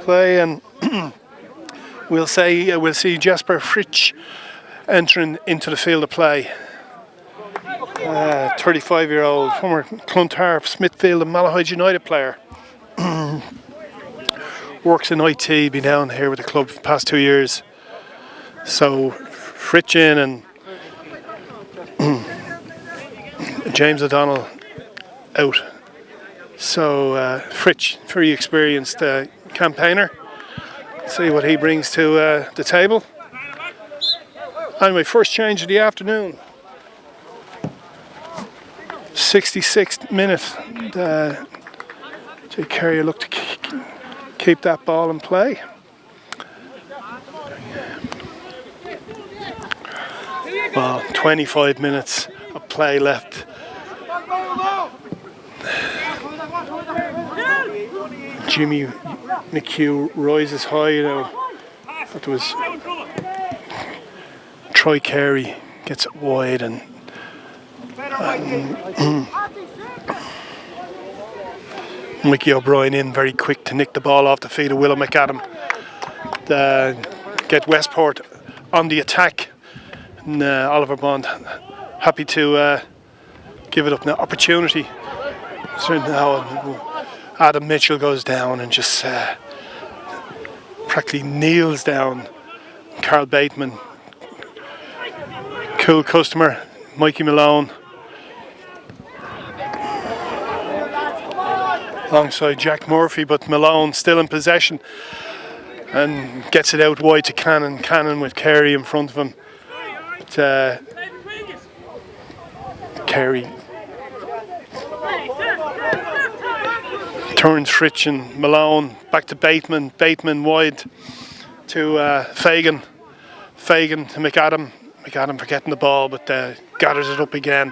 play, and we'll see Jesper Fritsch entering into the field of play. 35-year-old former Clontarf, Smithfield and Malahide United player. Works in IT, been down here with the club for the past 2 years. So Fritsch in, and James O'Donnell out. So Fritsch, very experienced campaigner. See what he brings to the table. Anyway, first change of the afternoon. 66th minute. Jay Carrier looked to keep that ball in play. Well, 25 minutes of play left. Jimmy McHugh rises high now. But there was Troy Carey gets it wide, and Mickey O'Brien in very quick to nick the ball off the feet of Willow McAdam. Get Westport on the attack. And Oliver Bond happy to give it up now. Opportunity. So now Adam Mitchell goes down and just practically kneels down Carl Bateman. Cool customer, Mikey Malone. Alongside Jack Murphy, but Malone still in possession and gets it out wide to Cannon. Cannon with Carey in front of him. But, Carey turns Fritsch and Malone back to Bateman. Bateman wide to Fagan. Fagan to McAdam. McAdam forgetting the ball, but gathers it up again.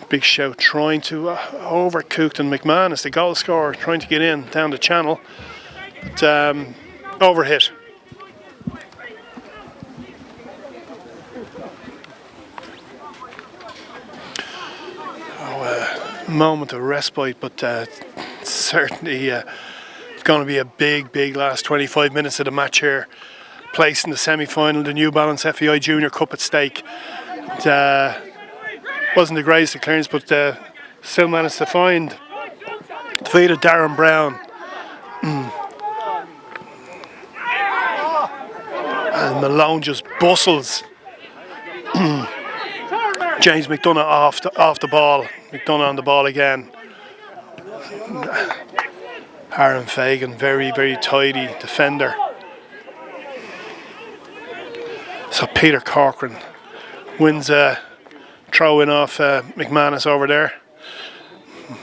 Big shout, trying to overcooked, and McMahon, the goal scorer, trying to get in down the channel. But, overhit. Moment of respite, but certainly it's going to be a big last 25 minutes of the match here. Placed in the semi-final, the New Balance FEI Junior Cup at stake. Wasn't the greatest of clearance, but still managed to find the feet of Darren Brown. And Malone just bustles James McDonough off the ball. McDonough on the ball again. Aaron Fagan, very tidy defender. So Peter Corcoran wins a throw-in off McManus over there.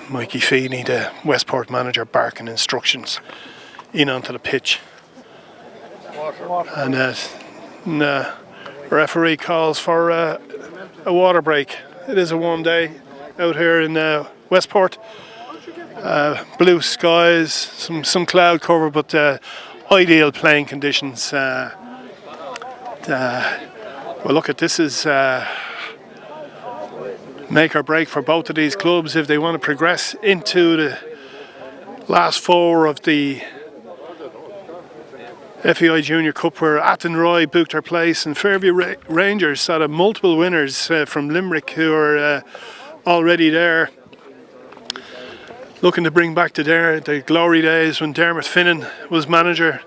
Mikey Feeney, the Westport manager, barking instructions in onto the pitch. And Referee calls for a water break. It is a warm day out here in Westport. Blue skies, some cloud cover, but ideal playing conditions. Well, look at this is make or break for both of these clubs if they want to progress into the last four of the FEI Junior Cup, where Athenroy booked their place and Fairview Rangers had multiple winners from Limerick who are already there, looking to bring back to the glory days when Dermot Finnan was manager.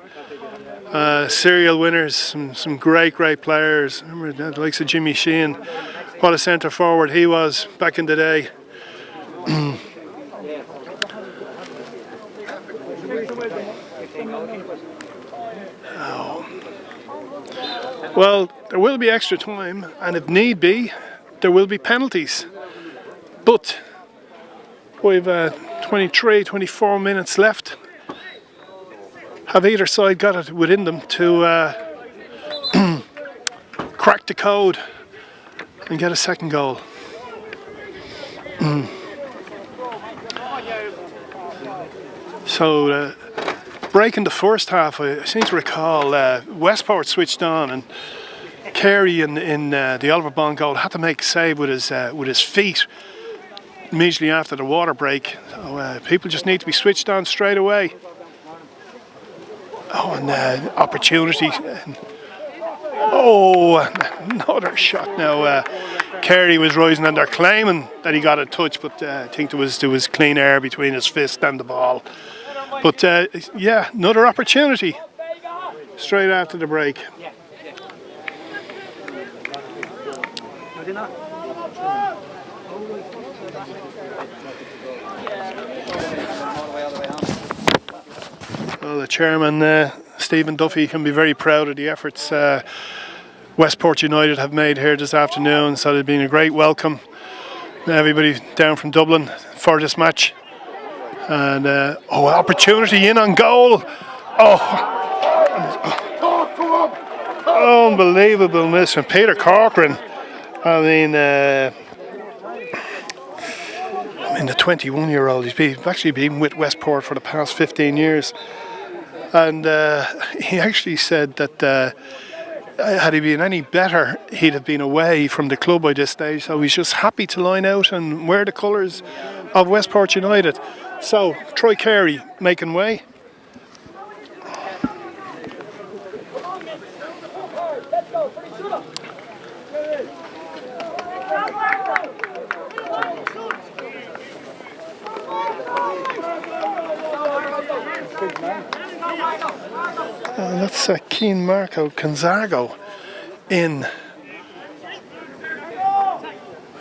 Serial winners, some great players. Remember the likes of Jimmy Sheehan, what a centre forward he was back in the day. Well, there will be extra time, and if need be, there will be penalties. But we've 23, 24 minutes left. Have either side got it within them to crack the code and get a second goal? So, break in the first half, I seem to recall Westport switched on, and Carey in the Oliver Bond goal had to make a save with his feet immediately after the water break. So, people just need to be switched on straight away. Oh, and opportunity. Oh, another shot now. Carey was rising and they're claiming that he got a touch, but I think there was clean air between his fist and the ball. But yeah, another opportunity straight after the break. Well, the chairman, Stephen Duffy, can be very proud of the efforts Westport United have made here this afternoon. So it's been a great welcome. Everybody down from Dublin for this match. And opportunity in on goal. Oh, unbelievable miss from Peter Corcoran. I mean, the 21-year-old, he's actually been with Westport for the past 15 years. And he actually said that had he been any better, he'd have been away from the club by this stage. So he's just happy to line out and wear the colours of Westport United. So, Troy Carey making way. That's Keen Marco Gonzago in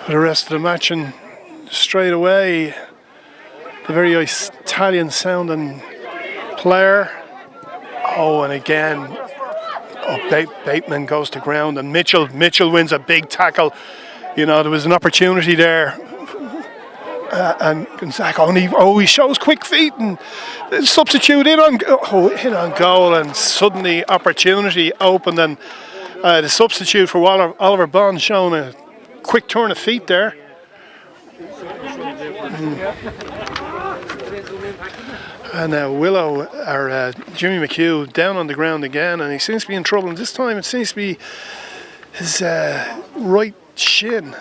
for the rest of the match, and straight away the very Italian sounding player. Oh, and again, Bateman goes to ground, and Mitchell wins a big tackle. You know, there was an opportunity there. And Gonzaga, he shows quick feet and substitute in on goal, and suddenly opportunity opened, and the substitute for Oliver Bond showing a quick turn of feet there. And Willow, or Jimmy McHugh, down on the ground again, and he seems to be in trouble. And this time it seems to be his right shin.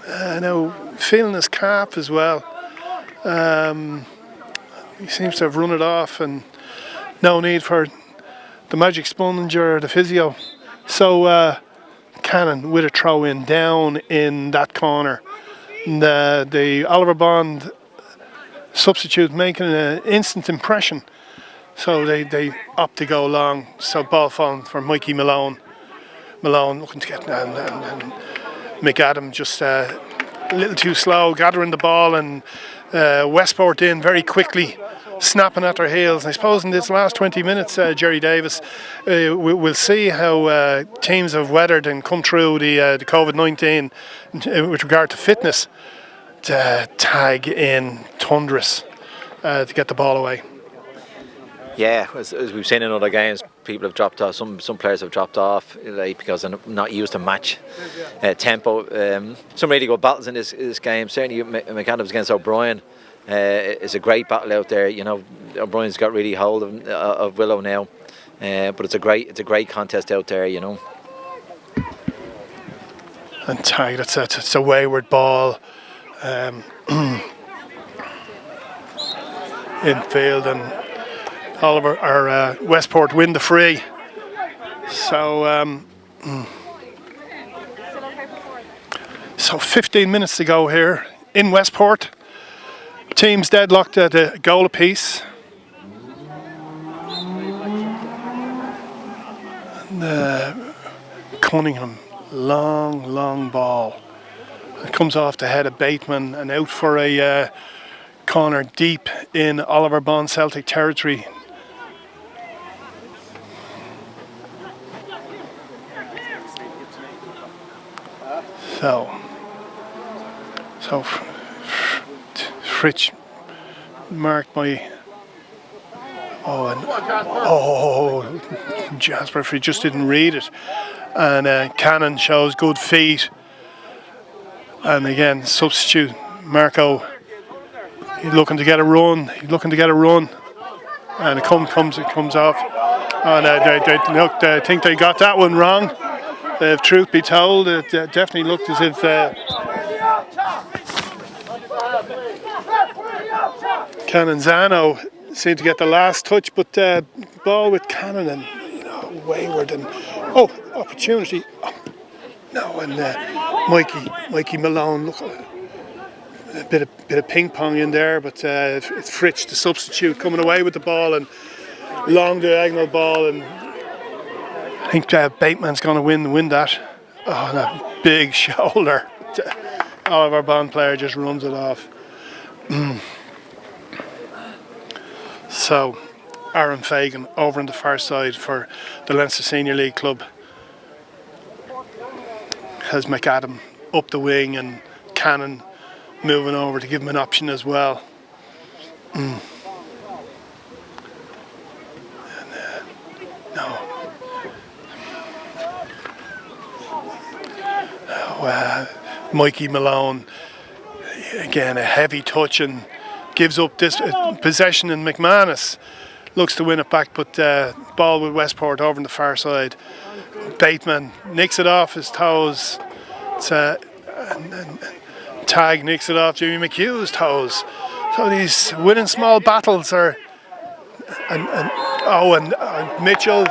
Now feeling his calf as well. He seems to have run it off, and no need for the magic sponge or the physio. So Cannon with a throw in down in that corner. And, the Oliver Bond substitute making an instant impression. So they opt to go long. So ball falling for Mikey Malone. Malone looking to get and McAdam just a little too slow, gathering the ball, and Westport in very quickly, snapping at their heels. I suppose in this last 20 minutes, Jerry Davis, we'll see how teams have weathered and come through the COVID-19 with regard to fitness, to tag in thunderous to get the ball away. Yeah, as we've seen in other games, people have dropped off. Some players have dropped off, like, because they're not used to match tempo. Some really good battles in this game. Certainly, McAdams against O'Brien is a great battle out there. You know, O'Brien's got really hold of Willow now, but it's a great contest out there. You know. And tag, it's a wayward ball infield, and Oliver or Westport win the free. So so 15 minutes to go here in Westport. Teams deadlocked at a goal apiece. And Cunningham, long ball. It comes off the head of Bateman and out for a corner deep in Oliver Bond Celtic territory. So Fritsch marked by Jasper, if he just didn't read it. And Cannon shows good feet. And again, substitute Marco. He's looking to get a run. And it comes off. And I think they got that one wrong. If truth be told, it definitely looked as if Cannonzano seemed to get the last touch, but ball with Cannon and wayward and opportunity. And Mikey Malone, look, a bit of ping pong in there, but it's Fritsch, the substitute, coming away with the ball and long diagonal ball, and I think Bateman's going to win that. Oh, that big shoulder. Oliver Bond player just runs it off. So, Aaron Fagan over on the far side for the Leinster Senior League club has McAdam up the wing and Cannon moving over to give him an option as well. Mikey Malone, again a heavy touch and gives up this possession, and McManus looks to win it back, but ball with Westport over on the far side. Bateman nicks it off his toes. Tag nicks it off Jimmy McHugh's toes. So these winning small battles are, and Mitchell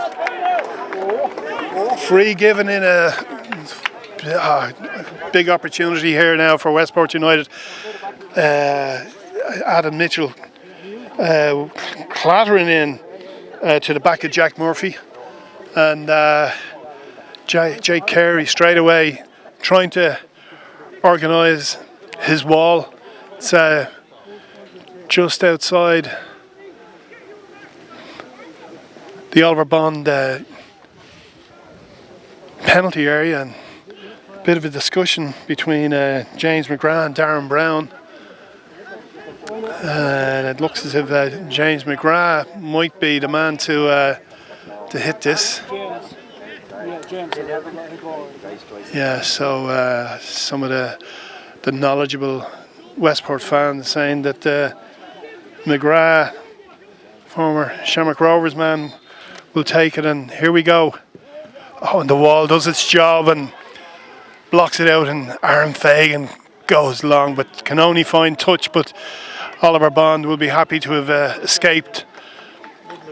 free given in a big opportunity here now for Westport United. Adam Mitchell clattering in to the back of Jack Murphy, and Jake Carey straight away trying to organise his wall. It's just outside the Oliver Bond penalty area, and a bit of a discussion between James McGrath and Darren Brown. And it looks as if James McGrath might be the man to hit this. Yeah, so some of the knowledgeable Westport fans saying that McGrath, former Shamrock Rovers man, will take it, and here we go. Oh, and the wall does its job and blocks it out, and Aaron Fagan goes long but can only find touch, but Oliver Bond will be happy to have escaped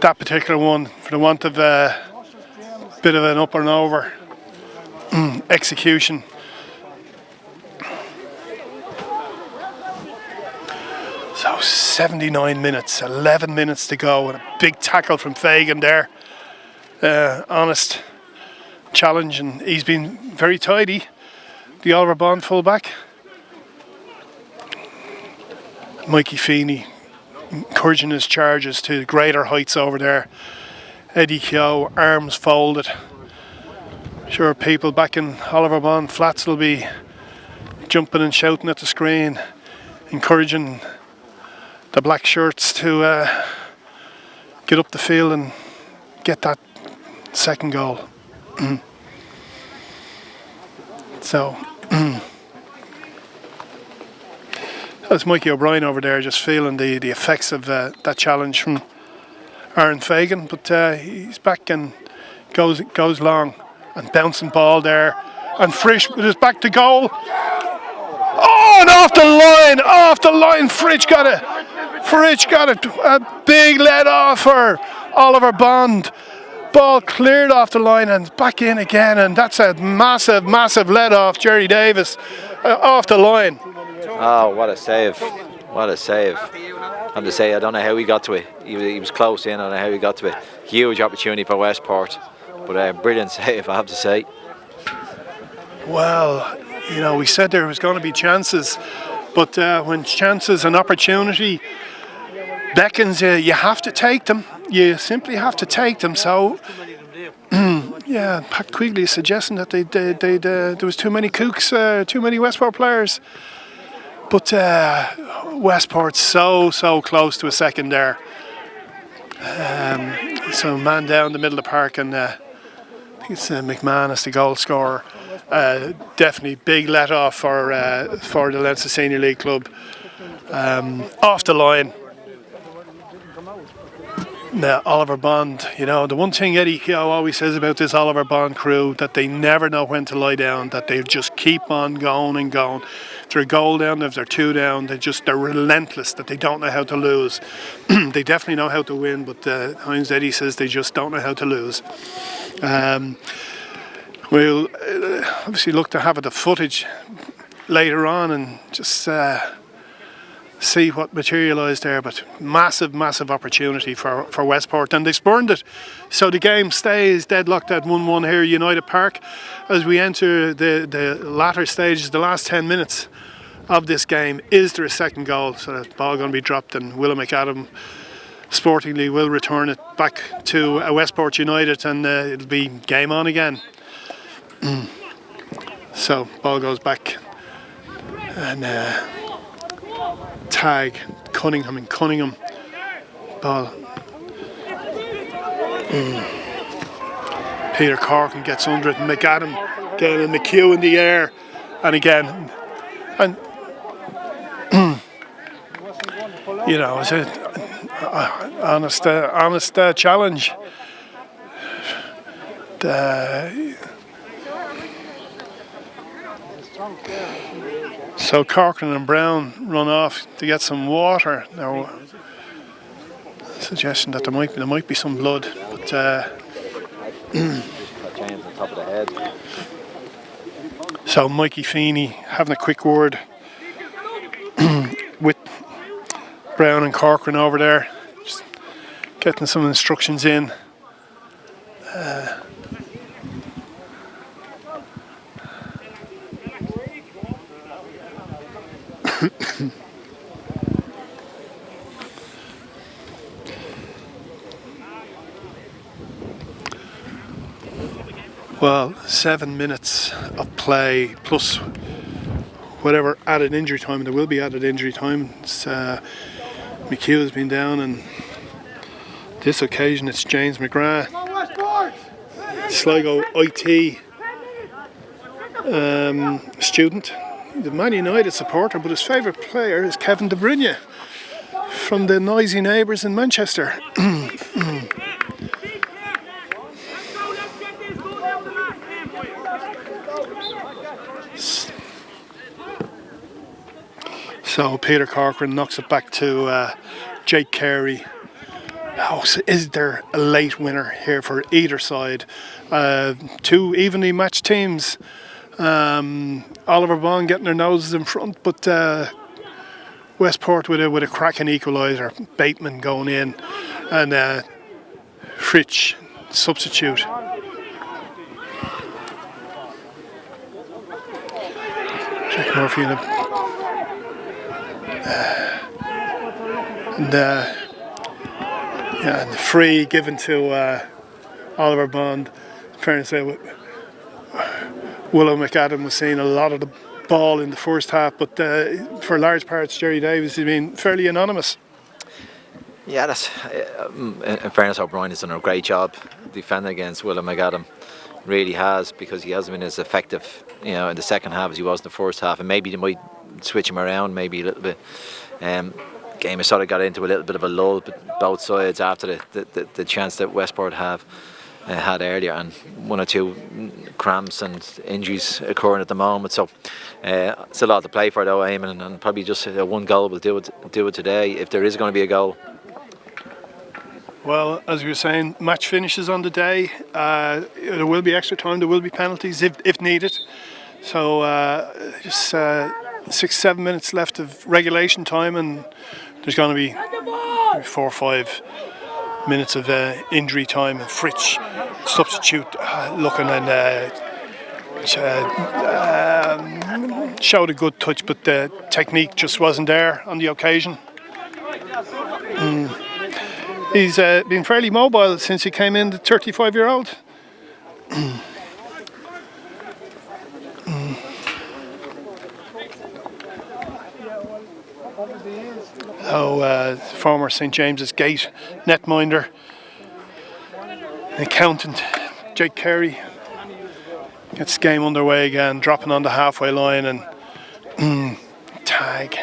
that particular one for the want of a bit of an up and over execution. So 79 minutes, 11 minutes to go, and a big tackle from Fagan there. Honest challenge, and he's been very tidy, the Oliver Bond fullback. Mikey Feeney encouraging his charges to greater heights over there. Eddie Keogh, arms folded. Sure, people back in Oliver Bond flats will be jumping and shouting at the screen, encouraging the black shirts to get up the field and get that second goal. So that's Mikey O'Brien over there, just feeling the effects of that challenge from Aaron Fagan. But he's back and goes long and bouncing ball there. And Frisch with his back to goal. Oh, and off the line. Frisch got a big let off for Oliver Bond. Ball cleared off the line and back in again, and that's a massive let off Jerry Davis off the line. Oh, what a save. What a save. I have to say, I don't know how he got to it. He was close in, I don't know how he got to it. Huge opportunity for Westport, but a brilliant save, I have to say. Well, we said there was going to be chances, but when chances and opportunity beckons you, you have to take them. You simply have to take them. So, yeah, Pat Quigley is suggesting that there was too many Kooks, too many Westport players. But Westport's so close to a second there. So man down the middle of the park, and I think it's McManus, the goal scorer. Definitely big let off for the Leinster Senior League club. Off the line. Now, Oliver Bond, the one thing Eddie Keogh always says about this Oliver Bond crew, that they never know when to lie down, that they just keep on going and going. If they're a goal down, if they're two down, they're relentless, that they don't know how to lose. They definitely know how to win, but Heinz Eddie says they just don't know how to lose. We'll obviously look to have the footage later on and just see what materialised there, but massive opportunity for Westport, and they spurned it, so the game stays deadlocked at 1-1 here at United Park as we enter the latter stages, the last 10 minutes of this game. Is there a second goal? So the ball going to be dropped, and Willow McAdam sportingly will return it back to Westport United, and it'll be game on again. So ball goes back, and tag Cunningham, ball. Peter Corkin gets under it, and McAdam getting McHugh in the air, and again, and it's an honest challenge. So Corcoran and Brown run off to get some water. Now, suggestion that there might be some blood, but so Mikey Feeney having a quick word with Brown and Corcoran over there, just getting some instructions in. Well, 7 minutes of play plus whatever added injury time. There will be added injury time. McHugh has been down, and this occasion it's James McGrath, Sligo IT student, the Man United supporter, but his favourite player is Kevin De Bruyne from the noisy neighbours in Manchester. So Peter Corcoran knocks it back to Jake Carey. Oh, so is there a late winner here for either side? Two evenly matched teams. Oliver Bond getting their noses in front, but Westport with a cracking equaliser. Bateman going in, and Fritsch substitute. Jack Murphy in a and the free given to Oliver Bond. Fair to say, Willow McAdam was seeing a lot of the ball in the first half, but for large parts Jerry Davis has been fairly anonymous. Yeah, that's in fairness, O'Brien has done a great job defending against William McAdam. Really has, because he hasn't been as effective, in the second half as he was in the first half, and maybe they might switch him around maybe a little bit. Game has sort of got into a little bit of a lull, but both sides after the chance that Westport had earlier, and one or two cramps and injuries occurring at the moment. So it's a lot to play for, though, Eamon, and probably just one goal will do it today, if there is going to be a goal. Well, as we were saying, match finishes on the day. There will be extra time, there will be penalties if needed. So just 6-7 minutes left of regulation time, and there's going to be 4 or 5 minutes of injury time. And Fritsch, substitute, looking and showed a good touch, but the technique just wasn't there on the occasion. He's been fairly mobile since he came in, the 35-year-old. Former St James's Gate netminder, accountant Jake Carey gets the game underway again, dropping on the halfway line, and tag,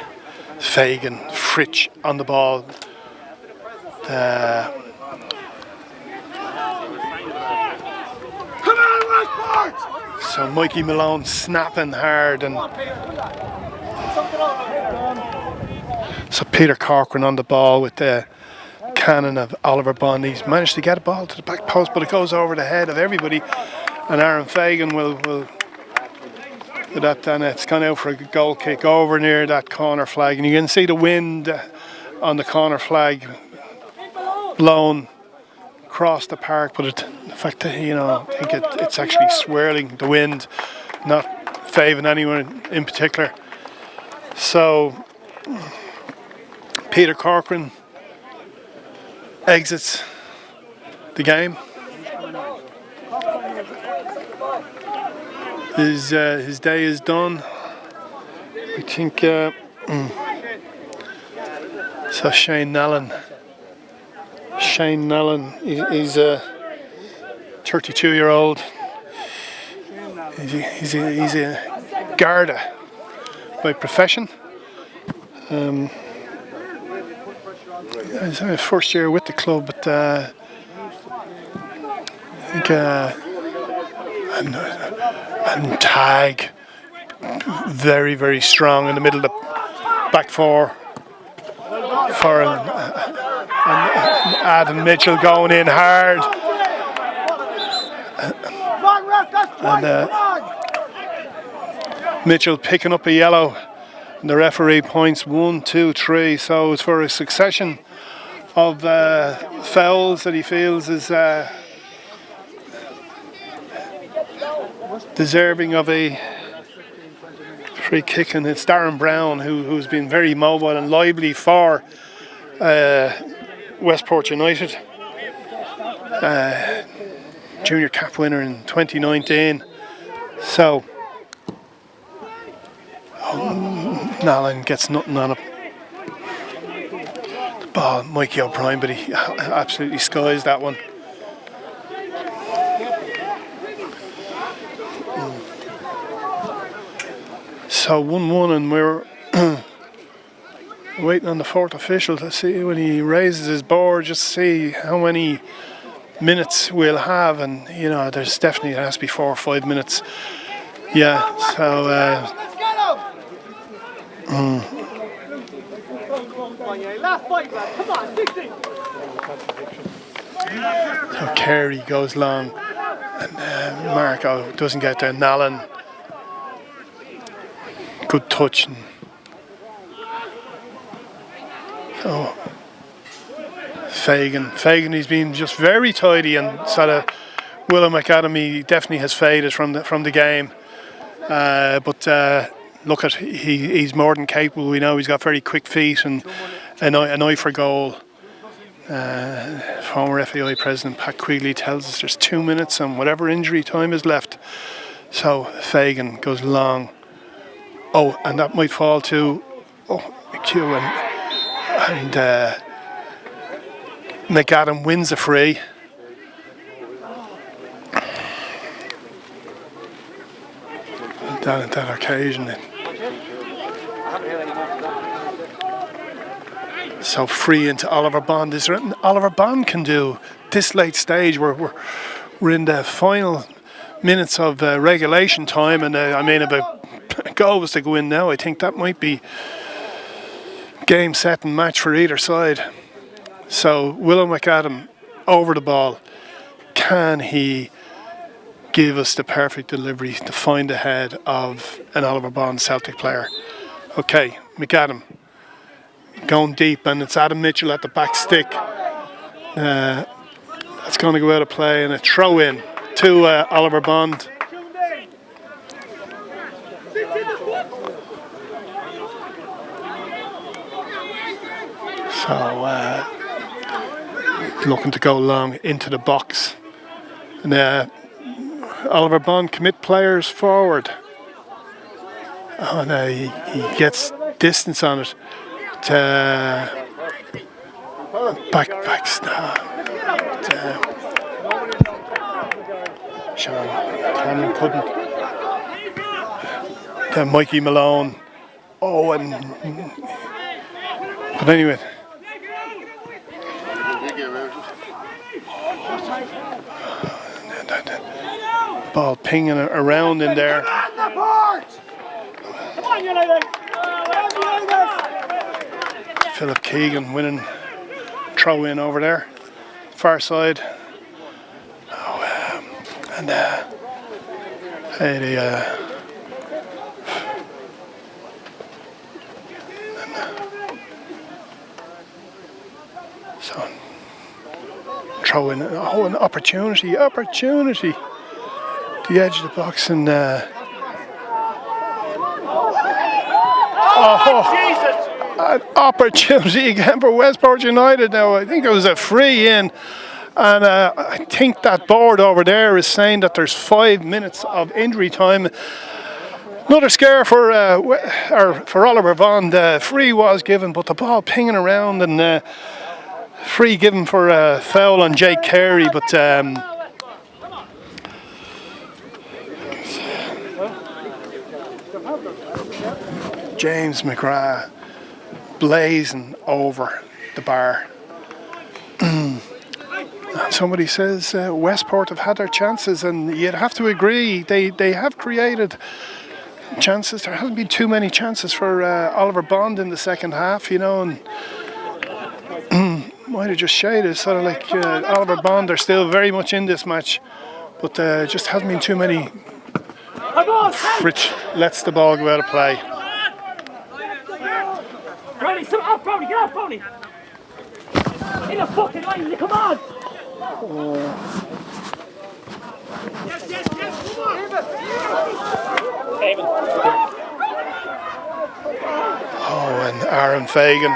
Fagan, Fritsch on the ball. Come on, Westport! So Mikey Malone snapping hard, and so Peter Corcoran on the ball with the cannon of Oliver Bond. He's managed to get a ball to the back post, but it goes over the head of everybody, and Aaron Fagan will with that, and it's gone out for a goal kick over near that corner flag, and you can see the wind on the corner flag blown across the park, but in fact, I think it's actually swirling, the wind, not favouring anyone in particular. So Peter Corcoran exits the game. His day is done. I think so. Shane Nellen he's a 32-year-old. He's a Garda by profession. He's his first year with the club, but I think and tag very, very strong in the middle of the back four for and Adam Mitchell going in hard, and Mitchell picking up a yellow, and the referee points 1, 2, 3. So it's for a succession of fouls that he feels is deserving of a free kick, and it's Darren Brown who's been very mobile and lively for Westport United, junior cap winner in 2019. So Nallen gets nothing on it. The ball, Mikey O'Brien, but he absolutely skies that one. So 1-1, and we're waiting on the fourth official to see when he raises his board, just to see how many minutes we'll have, and there's definitely has to be 4 or 5 minutes. Yeah, so so Carey goes long, and Marco doesn't get there. Nallen, good touch. And so Fagan, he's been just very tidy, and sort of William McAdam, he definitely has faded from the game. But look at he's more than capable. We know he's got very quick feet and an eye for goal. Former FAI President Pat Quigley tells us there's 2 minutes and whatever injury time is left. So Fagan goes long. Oh, and that might fall to Q, and McAdam wins the free. That occasion. So free into Oliver Bond. Is there anything Oliver Bond can do this late stage? We're in the final minutes of regulation time, and I mean, if a goal was to go in now, I think that might be game, set, and match for either side. So Willow McAdam over the ball. Can he give us the perfect delivery to find ahead of an Oliver Bond Celtic player? Okay, McAdam going deep, and it's Adam Mitchell at the back stick. That's going to go out of play, and a throw in to Oliver Bond. So looking to go long into the box, and Oliver Bond commit players forward. Oh no, he gets distance on it. Back snap. Sean Cannon couldn't. Mikey Malone. Oh, and but anyway. Ball pinging around in there. Philip Keegan winning throw in over there, far side. So throw in. Oh, an opportunity. The edge of the box, and an opportunity again for Westport United. Now I think it was a free in, and I think that board over there is saying that there's 5 minutes of injury time. Another scare for Oliver Bond. Free was given, but the ball pinging around, and free given for a foul on Jake Carey, but. James McGrath blazing over the bar. Somebody says Westport have had their chances, and you'd have to agree. They have created chances. There hasn't been too many chances for Oliver Bond in the second half, you know, and might have just shaded. Sort of like Oliver Bond are still very much in this match, but just hasn't been too many. Rich lets the ball go out of play. Brody, get off, Brody! In the fucking line, come on! Yes, come on! Oh, and Aaron Fagan,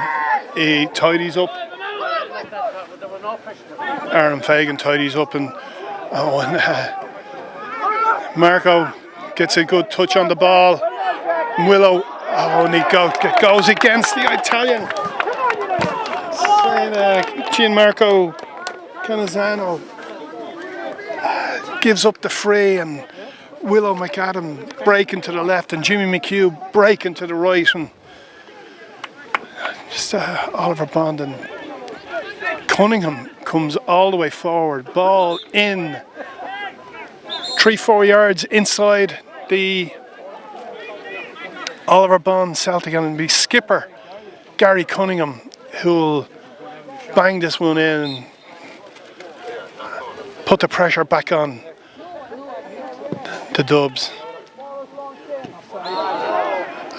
he tidies up. Aaron Fagan tidies up, and Marco gets a good touch on the ball. Willow, and he goes against the Italian. Gianmarco Canizano gives up the free, and Willow McAdam breaking to the left, and Jimmy McHugh breaking to the right, and just Oliver Bond and Cunningham comes all the way forward. Ball in 3-4 yards inside the Oliver Bond Celtic, and be skipper Gary Cunningham who'll bang this one in and put the pressure back on the Dubs.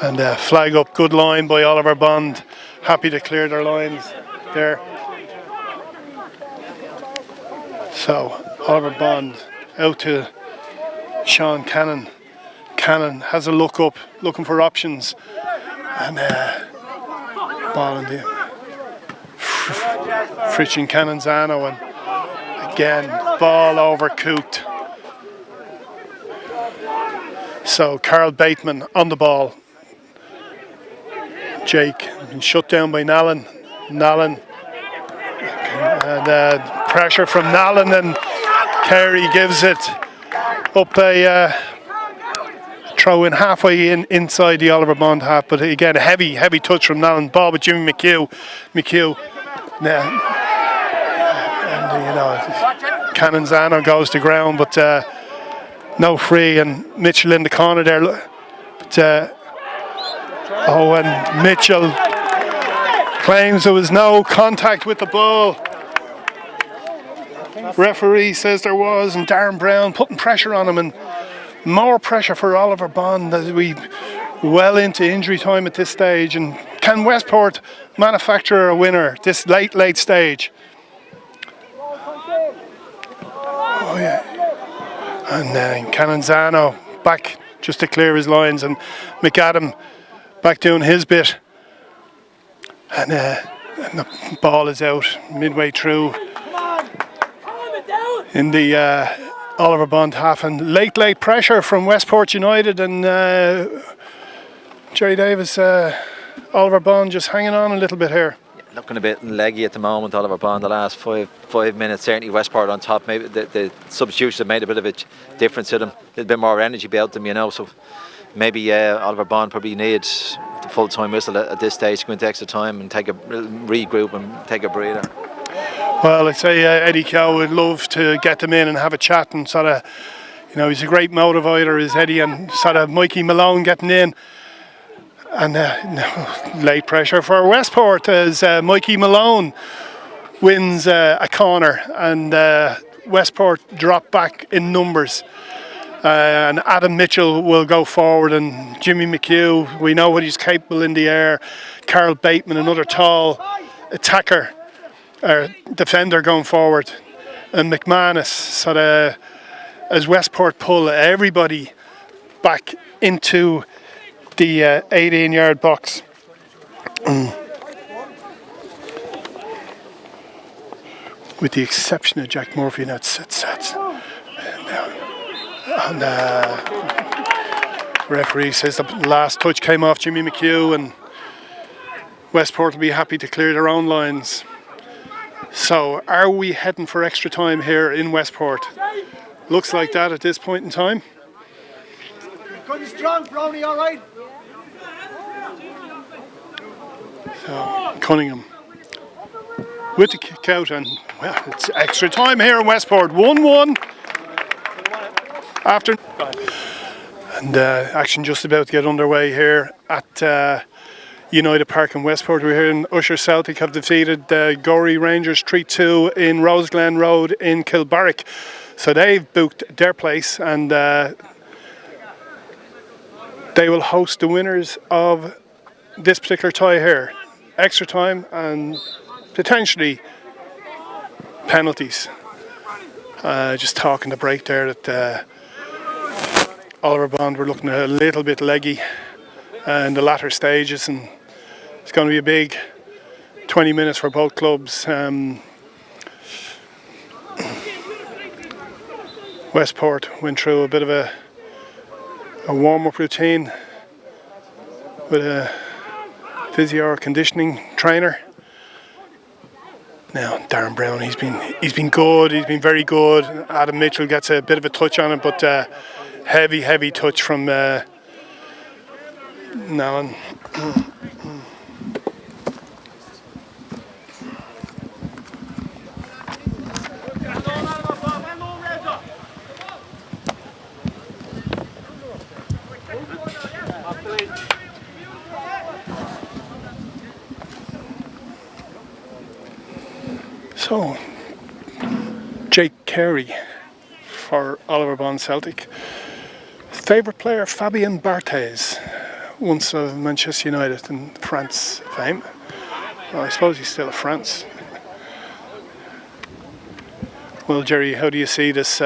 And flag up, good line by Oliver Bond, happy to clear their lines there. So Oliver Bond out to Sean Cannon. Cannon has a look up, looking for options, and ball in the Fritch and Canonzano, and again ball overcooked. So Carl Bateman on the ball. Jake shut down by Nallen. Nallen And pressure from Nallen, and Carey gives it up a throw in halfway inside the Oliver Bond half, but again a heavy touch from Nallen. Ball with Jimmy McHugh. Now, and Canonzano goes to ground, but no free, and Mitchell in the corner there. But, and Mitchell claims there was no contact with the ball. Referee says there was, and Darren Brown putting pressure on him, and more pressure for Oliver Bond as we well into injury time at this stage. And can Westport manufacture a winner this late stage? Oh yeah. And Canonzano back just to clear his lines, and McAdam back doing his bit. And the ball is out midway through in the Oliver Bond half, and late pressure from Westport United, and Jerry Davis, Oliver Bond just hanging on a little bit here. Looking a bit leggy at the moment, Oliver Bond. The last five minutes, certainly Westport on top. Maybe the substitutions have made a bit of a difference to them. A little bit more energy about them, So maybe Oliver Bond probably needs the full-time whistle at this stage to go into extra time and take a regroup and take a breather. Well, I'd say Eddie Keogh would love to get them in and have a chat, and sort of, he's a great motivator, is Eddie, and sort of Mikey Malone getting in. And late pressure for Westport as Mikey Malone wins a corner, and Westport drop back in numbers. And Adam Mitchell will go forward, and Jimmy McHugh, we know what he's capable in the air. Carl Bateman, another tall attacker, defender going forward. And McManus, sort of, as Westport pull everybody back into the 18-yard box. With the exception of Jack Murphy, now sets. And referee says the last touch came off Jimmy McHugh, and Westport will be happy to clear their own lines. So are we heading for extra time here in Westport? Looks like that at this point in time. Good strong, Brownie, all right? So Cunningham with the kick out, and well, it's extra time here in Westport. 1-1 after, and action just about to get underway here at United Park in Westport. We're here in Usher Celtic have defeated Gorey Rangers 3-2 in Roseglen Road in Kilbarrack. So they've booked their place, and they will host the winners of this particular tie here. Extra time and potentially penalties. Just talking the break there that Oliver Bond were looking a little bit leggy in the latter stages, and it's going to be a big 20 minutes for both clubs. Westport went through a bit of a warm-up routine with a physio or conditioning trainer. Now Darren Brown, he's been good. He's been very good. Adam Mitchell gets a bit of a touch on it, but heavy touch from Nallen. So, Jake Carey for Oliver Bond Celtic. Favourite player, Fabien Barthez, once of Manchester United and France fame. Well, I suppose he's still a France. Well, Jerry, how do you see this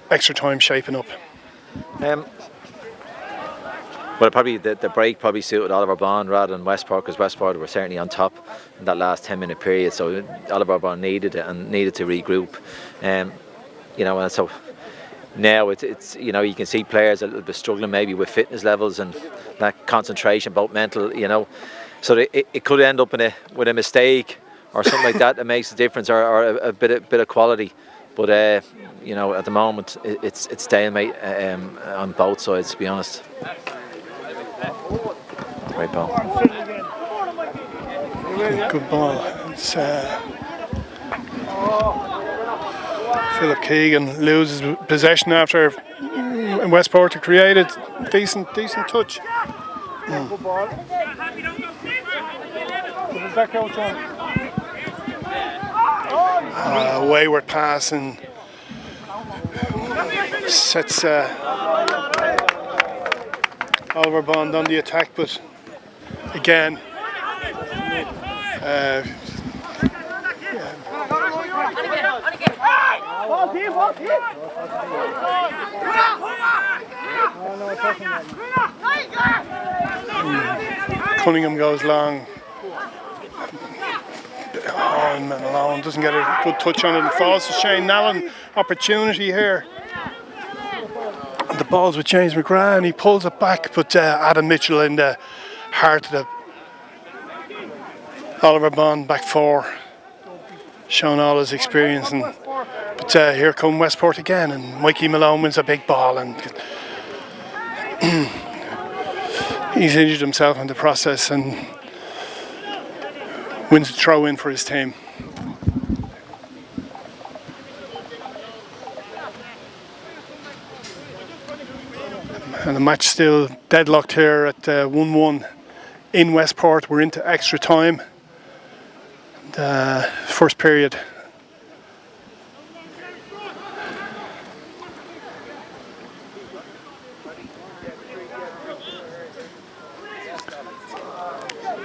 extra time shaping up? Well, probably the break probably suited Oliver Bond rather than Westport, because Westport were certainly on top in that last 10-minute period. So Oliver Bond needed it and needed to regroup. And so now it's you can see players a little bit struggling maybe with fitness levels and that concentration, both mental. So it could end up with a mistake or something like that makes a difference, or a bit of quality. But you know, at the moment it's stalemate on both sides, to be honest. Great ball. Good ball. It's, Philip Keegan loses possession after Westport to create a decent touch. Good ball. Back out on. Wayward pass and sets Oliver Bond on the attack, but again Cunningham goes long. Malone doesn't get a good touch on it and falls to Shane Nallen. Opportunity here. And the ball's with James McGrath and he pulls it back, but Adam Mitchell in the heart of the Oliver Bond back four, showing all his experience. But here come Westport again, and Mikey Malone wins a big ball, and he's injured himself in the process and wins the throw in for his team. And the match still deadlocked here at 1-1 in Westport. We're into extra time. The first period.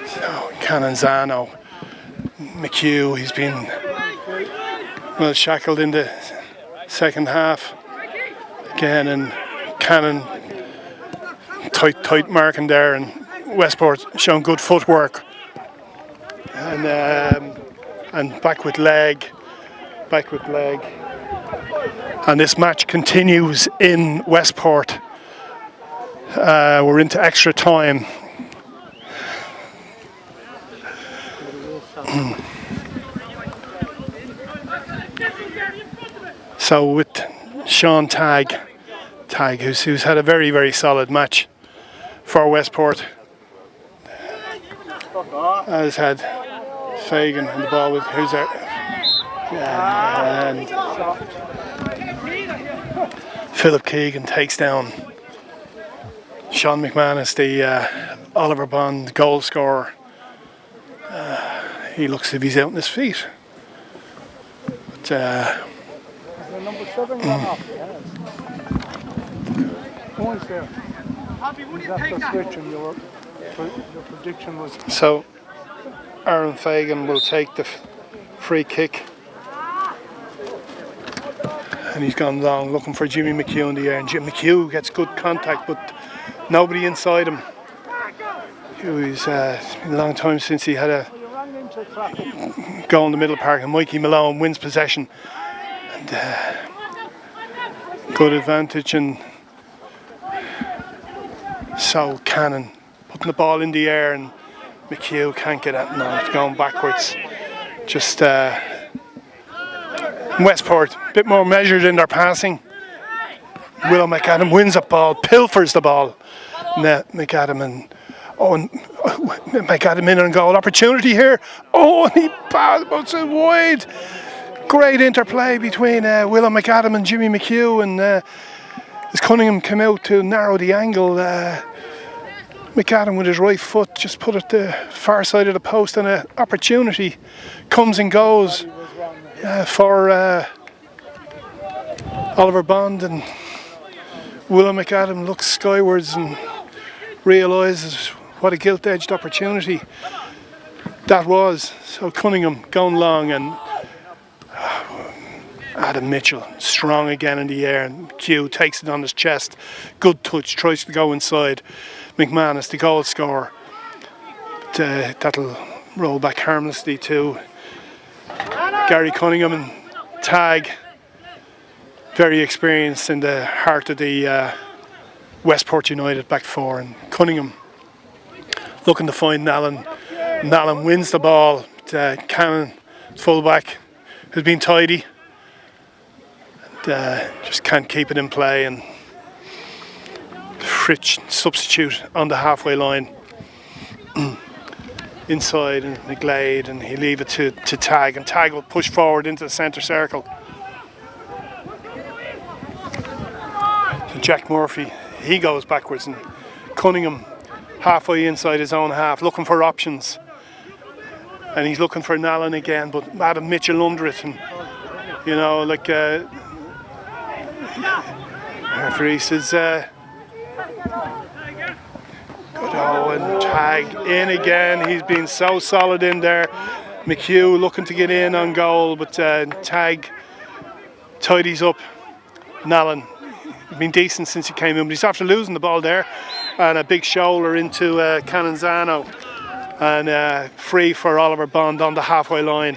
So Canonzano, McHugh, he's been well shackled in the second half again, and Cannon tight marking there, and Westport showing good footwork, and back with leg, and this match continues in Westport. We're into extra time. So with Sean Tagg, who's had a very, very solid match for Westport, has had Fagan and the ball with who's there, and Philip Keegan takes down Sean McManus, the Oliver Bond goal scorer. He looks as if he's out on his feet. But, number 7 run off. Points there. After switching, your prediction was. So Aaron Fagan will take the free kick. And he's gone long looking for Jimmy McHugh in the air. And Jim McHugh gets good contact, but nobody inside him. It's been a long time since he had a goal in the middle of the park, and Mikey Malone wins possession. And good advantage, and so Cannon putting the ball in the air, and McHugh can't get it. No, it's going backwards. Just Westport a bit more measured in their passing. Will McAdam wins the ball, pilfers the ball. McAdam and McAdam in on goal. Opportunity here. Oh, and he puts it wide. Great interplay between Will McAdam and Jimmy McHugh, and as Cunningham came out to narrow the angle, McAdam with his right foot just put it the far side of the post, and an opportunity comes and goes for Oliver Bond, and Will McAdam looks skywards and realises what a gilt-edged opportunity that was. So Cunningham going long, and Adam Mitchell strong again in the air, and Q takes it on his chest. Good touch, tries to go inside. McManus, the goal scorer. That'll roll back harmlessly to Gary Cunningham, and Tagg, very experienced in the heart of the Westport United back four, and Cunningham looking to find Nallen. Nallen wins the ball, Cannon, fullback, who's been tidy. Just can't keep it in play, and Fritsch substitute on the halfway line. Inside and the glade, and he'll leave it to Tag, and Tag will push forward into the centre circle. So Jack Murphy, he goes backwards, and Cunningham halfway inside his own half, looking for options. And he's looking for Nallen again, but Adam Mitchell under it, and you know, like referee says, good. Oh, and Tag in again. He's been so solid in there. McHugh looking to get in on goal, but Tag tidies up. Nallen, he's been decent since he came in, but he's after losing the ball there, and a big shoulder into Canonzano, and free for Oliver Bond on the halfway line.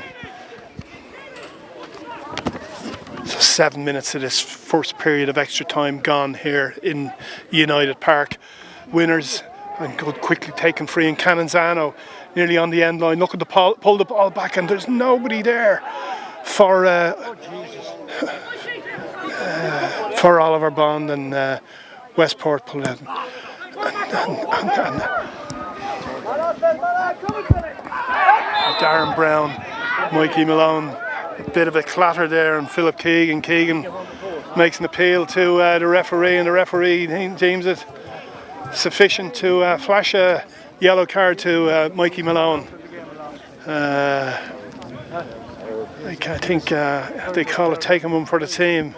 So 7 minutes of this first period of extra time gone here in United Park. Winners, and good quickly taken free, and Canonzano nearly on the end line, looking to pull the ball back, and there's nobody there for Oliver Bond, and Westport pulled out. Darren Brown, Mikey Malone, a bit of a clatter there, and Philip Keegan makes an appeal to the referee, and the referee deems it sufficient to flash a yellow card to Mikey Malone. I think they call it taking one for the team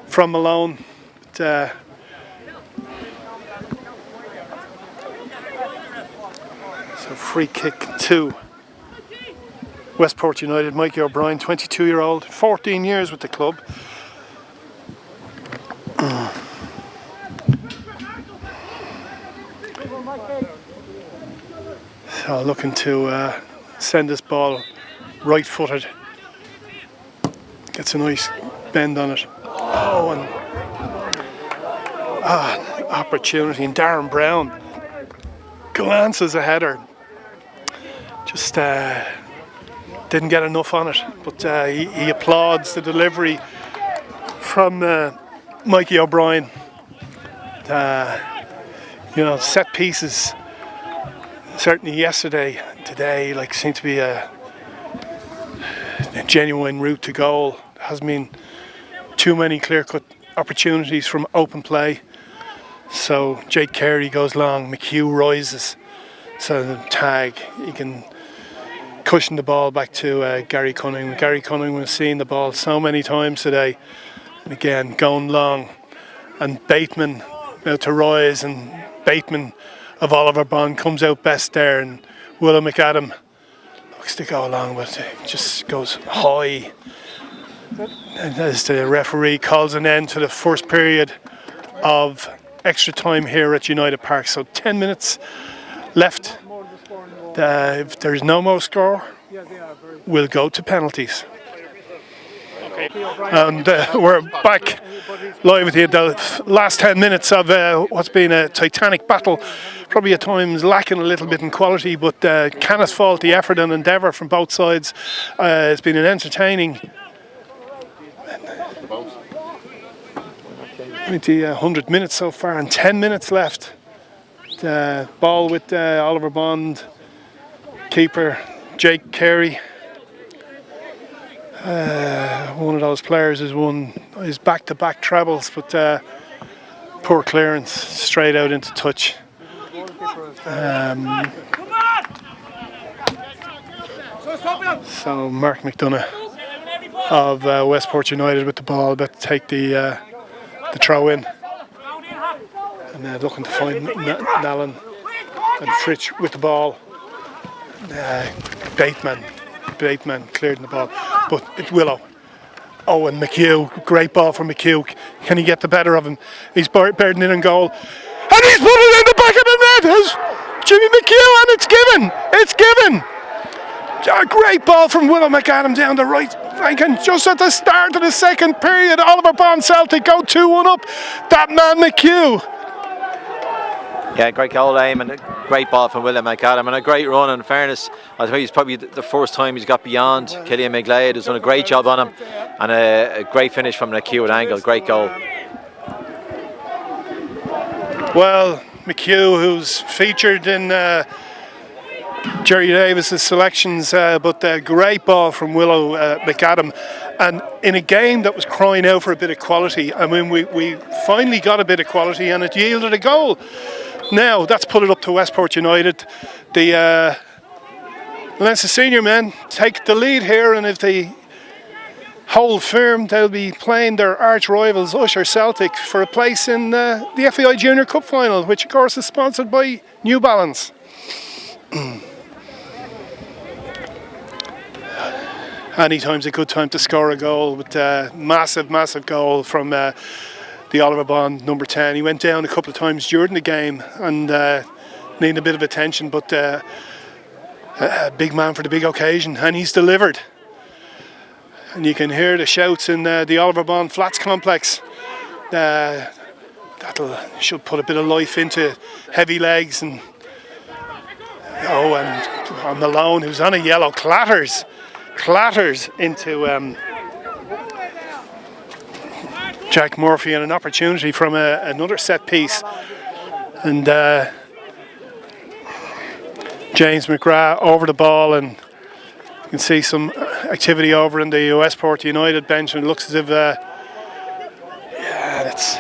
from Malone. But, so free kick to Westport United. Mikey O'Brien, 22-year-old, 14 years with the club. So looking to send this ball right-footed. Gets a nice bend on it. Oh, and opportunity. And Darren Brown glances a header. Just didn't get enough on it, but he applauds the delivery from Mikey O'Brien. You know, set pieces, certainly yesterday, today, like, seem to be a genuine route to goal. There hasn't been too many clear-cut opportunities from open play. So Jake Carey goes long, McHugh rises, so the Tag, he can cushion the ball back to Gary Cunningham. Gary Cunningham has seen the ball so many times today, and again going long, and Bateman out to rise, and Bateman of Oliver Bond comes out best there, and Willow McAdam looks to go along, but it just goes high. And as the referee calls an end to the first period of extra time here at United Park, so 10 minutes left. If there's no more score, we'll go to penalties. And we're back live with you. The last 10 minutes of what's been a titanic battle, probably at times lacking a little bit in quality, but cannot fault the effort and endeavour from both sides. It's been an entertaining 100 minutes so far, and 10 minutes left. The ball with Oliver Bond, keeper Jake Carey. One of those players has won his back-to-back trebles, but poor clearance straight out into touch. So Mark McDonough of Westport United with the ball, about to take the throw in, and looking to find Nallen, and Fritsch with the ball. Bateman cleared the ball, but it's Willow. Oh, and McHugh, great ball from McHugh. Can he get the better of him? He's buried it in goal, and he's put it in the back of the net. Has Jimmy McHugh, and it's given. A great ball from Willow McAdam down the right flank, and just at the start of the second period, Oliver Bond Celtic go 2-1 up. That man McHugh. Yeah, great goal, Eamon. Great ball from William McAdam and a great run. In fairness, I think he's probably the first time he's got beyond Killian McGlade, who's done a great job on him, and a great finish from an acute angle. Great goal. Well, McHugh, who's featured in Jerry Davis's selections, but a great ball from Willow McAdam, and in a game that was crying out for a bit of quality. I mean, we finally got a bit of quality, and it yielded a goal. Now that's put it up to Westport United. The Leinster senior men take the lead here, and if they hold firm, they'll be playing their arch rivals Usher Celtic for a place in the FAI Junior Cup final, which of course is sponsored by New Balance. Anytime's a good time to score a goal, with a massive goal from the Oliver Bond, number 10. He went down a couple of times during the game and needed a bit of attention, but a big man for the big occasion, and he's delivered. And you can hear the shouts in the Oliver Bond Flats complex. That'll should put a bit of life into heavy legs. And and Malone, who's on a yellow, clatters into Jack Murphy, and an opportunity from another set piece. And James McGrath over the ball, and you can see some activity over in the Westport United bench, and it looks as if it's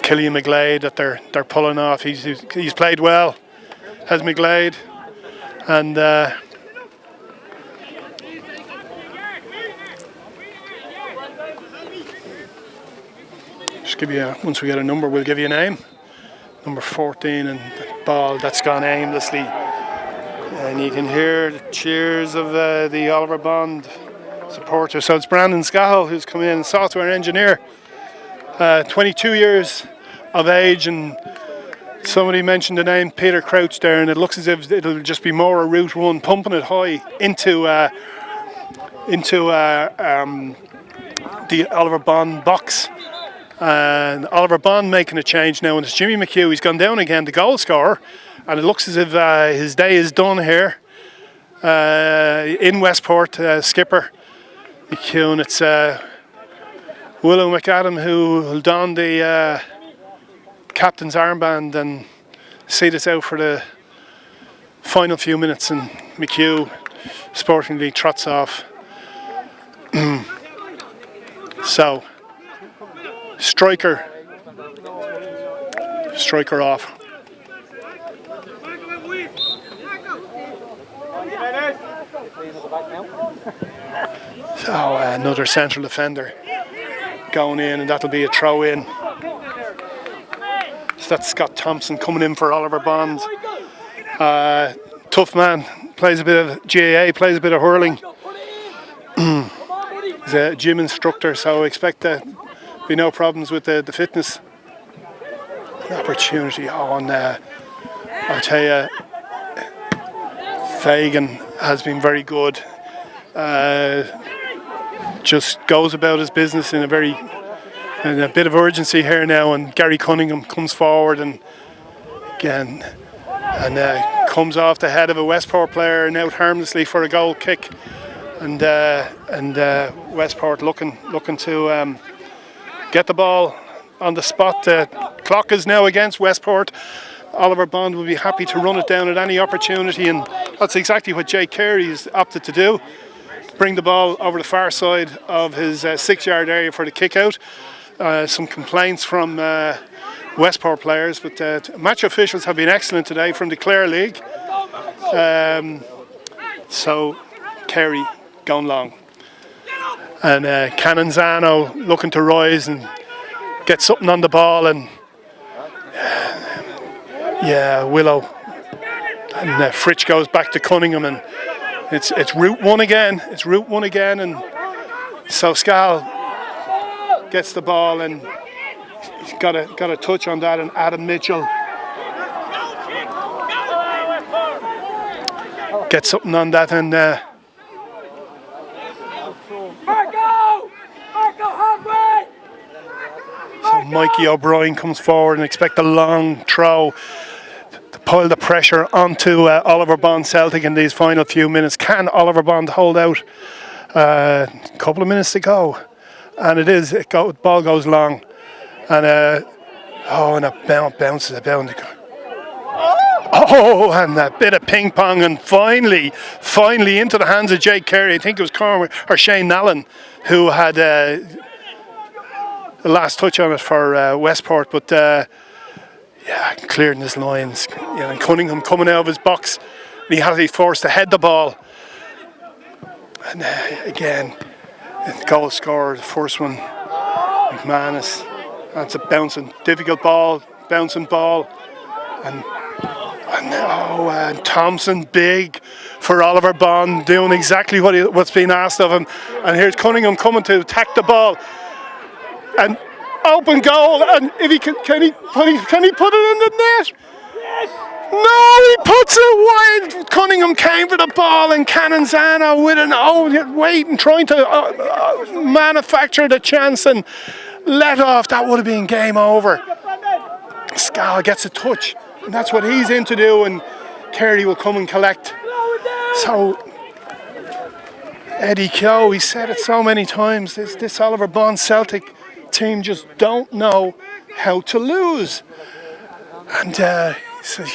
Killian McGlade that they're pulling off. He's played well, has McGlade, and just give you once we get a number, we'll give you a name. Number 14, and the ball that's gone aimlessly. And you can hear the cheers of the Oliver Bond supporters. So it's Brandon Scahill who's come in, software engineer, 22 years of age, and somebody mentioned the name Peter Crouch there, and it looks as if it'll just be more a Route 1, pumping it high into the Oliver Bond box. And Oliver Bond making a change now, and it's Jimmy McHugh. He's gone down again, the goal scorer, and it looks as if his day is done here in Westport. Skipper McHugh, and it's Willow McAdam who will don the captain's armband and see this out for the final few minutes, and McHugh sportingly trots off. So striker off. So another central defender going in, and that'll be a throw in. So that's Scott Thompson coming in for Oliver Bond. Tough man, plays a bit of GAA, plays a bit of hurling. He's a gym instructor, so I expect there be no problems with the fitness. Opportunity on, I'll tell you, Fagan has been very good. Just goes about his business in a bit of urgency here now, and Gary Cunningham comes forward and again comes off the head of a Westport player and out harmlessly for a goal kick, and Westport looking to get the ball on the spot. The clock is now against Westport. Oliver Bond will be happy to run it down at any opportunity, and that's exactly what Jake Carey's opted to do. Bring the ball over the far side of his 6-yard area for the kick out. Some complaints from Westport players, but match officials have been excellent today from the Clare League. So Carey going long. And Canonzano looking to rise and get something on the ball, and Willow. And Fritsch goes back to Cunningham, and it's Route 1 again. It's Route 1 again, and so Scal gets the ball, and he's got a touch on that, and Adam Mitchell gets something on that, and so Mikey O'Brien comes forward and expect a long throw to pile the pressure onto Oliver Bond Celtic in these final few minutes. Can Oliver Bond hold out? Couple of minutes to go, and ball goes long, and and it bounces about. Oh, and a bit of ping pong, and finally into the hands of Jake Carey. I think it was Cormac or Shane Nallen who had the last touch on it for Westport, but clearing his lines. And Cunningham coming out of his box, and he's forced to head the ball. And again, the goal scorer, the first one, McManus. That's a difficult ball, bouncing ball, and Thompson big for Oliver Bond, doing exactly what's been asked of him. And here's Cunningham coming to attack the ball, and open goal. And if he can he put it in the net? No, he puts it wide. Cunningham came for the ball, and Canonzano with trying to manufacture the chance and let off. That would have been game over. Scal gets a touch, and that's what he's in to do, and Carey will come and collect. So Eddie Keogh, he said it so many times, this Oliver Bond Celtic team just don't know how to lose. And he says,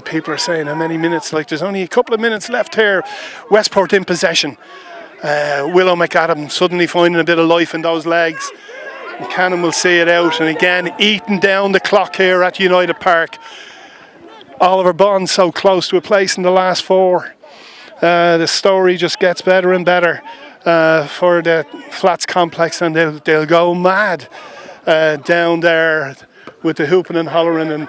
people are saying how many minutes, there's only a couple of minutes left here. Westport in possession. Willow McAdam suddenly finding a bit of life in those legs. And Cannon will see it out, and again eating down the clock here at United Park. Oliver Bond so close to a place in the last four. The story just gets better and better for the Flats complex, and they'll go mad down there with the hooping and hollering. And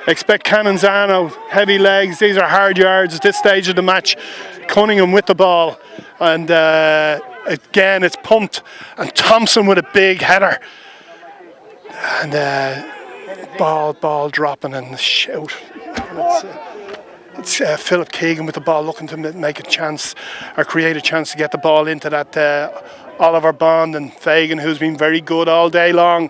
expect Canonzano, heavy legs. These are hard yards at this stage of the match. Cunningham with the ball, and again it's pumped, and Thompson with a big header, and ball dropping and shout. It's Philip Keegan with the ball, looking to make a chance or create a chance to get the ball into that Oliver Bond, and Fagan, who's been very good all day long.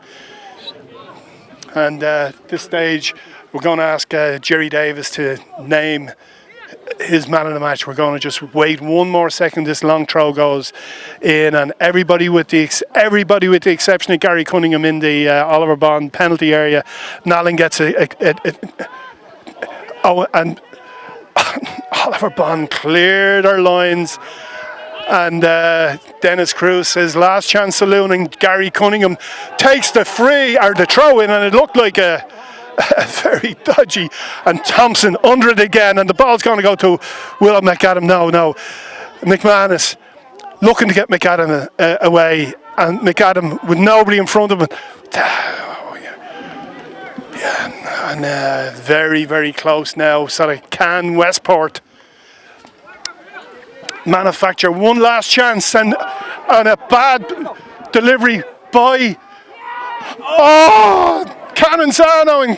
And at this stage we're going to ask Jerry Davis to name his man of the match. We're going to just wait one more second. This long throw goes in, and everybody with the exception of Gary Cunningham in the Oliver Bond penalty area. Nallen gets and Oliver Bond cleared our lines, and Dennis Cruz says last chance saloon, and Gary Cunningham takes the throw in, and it looked like a very dodgy, and Thompson under it again, and the ball's going to go to Willow McAdam. No, McManus looking to get McAdam away, and McAdam with nobody in front of him. And very, very close now. So can Westport manufacture one last chance, and a bad delivery by Canonzano, and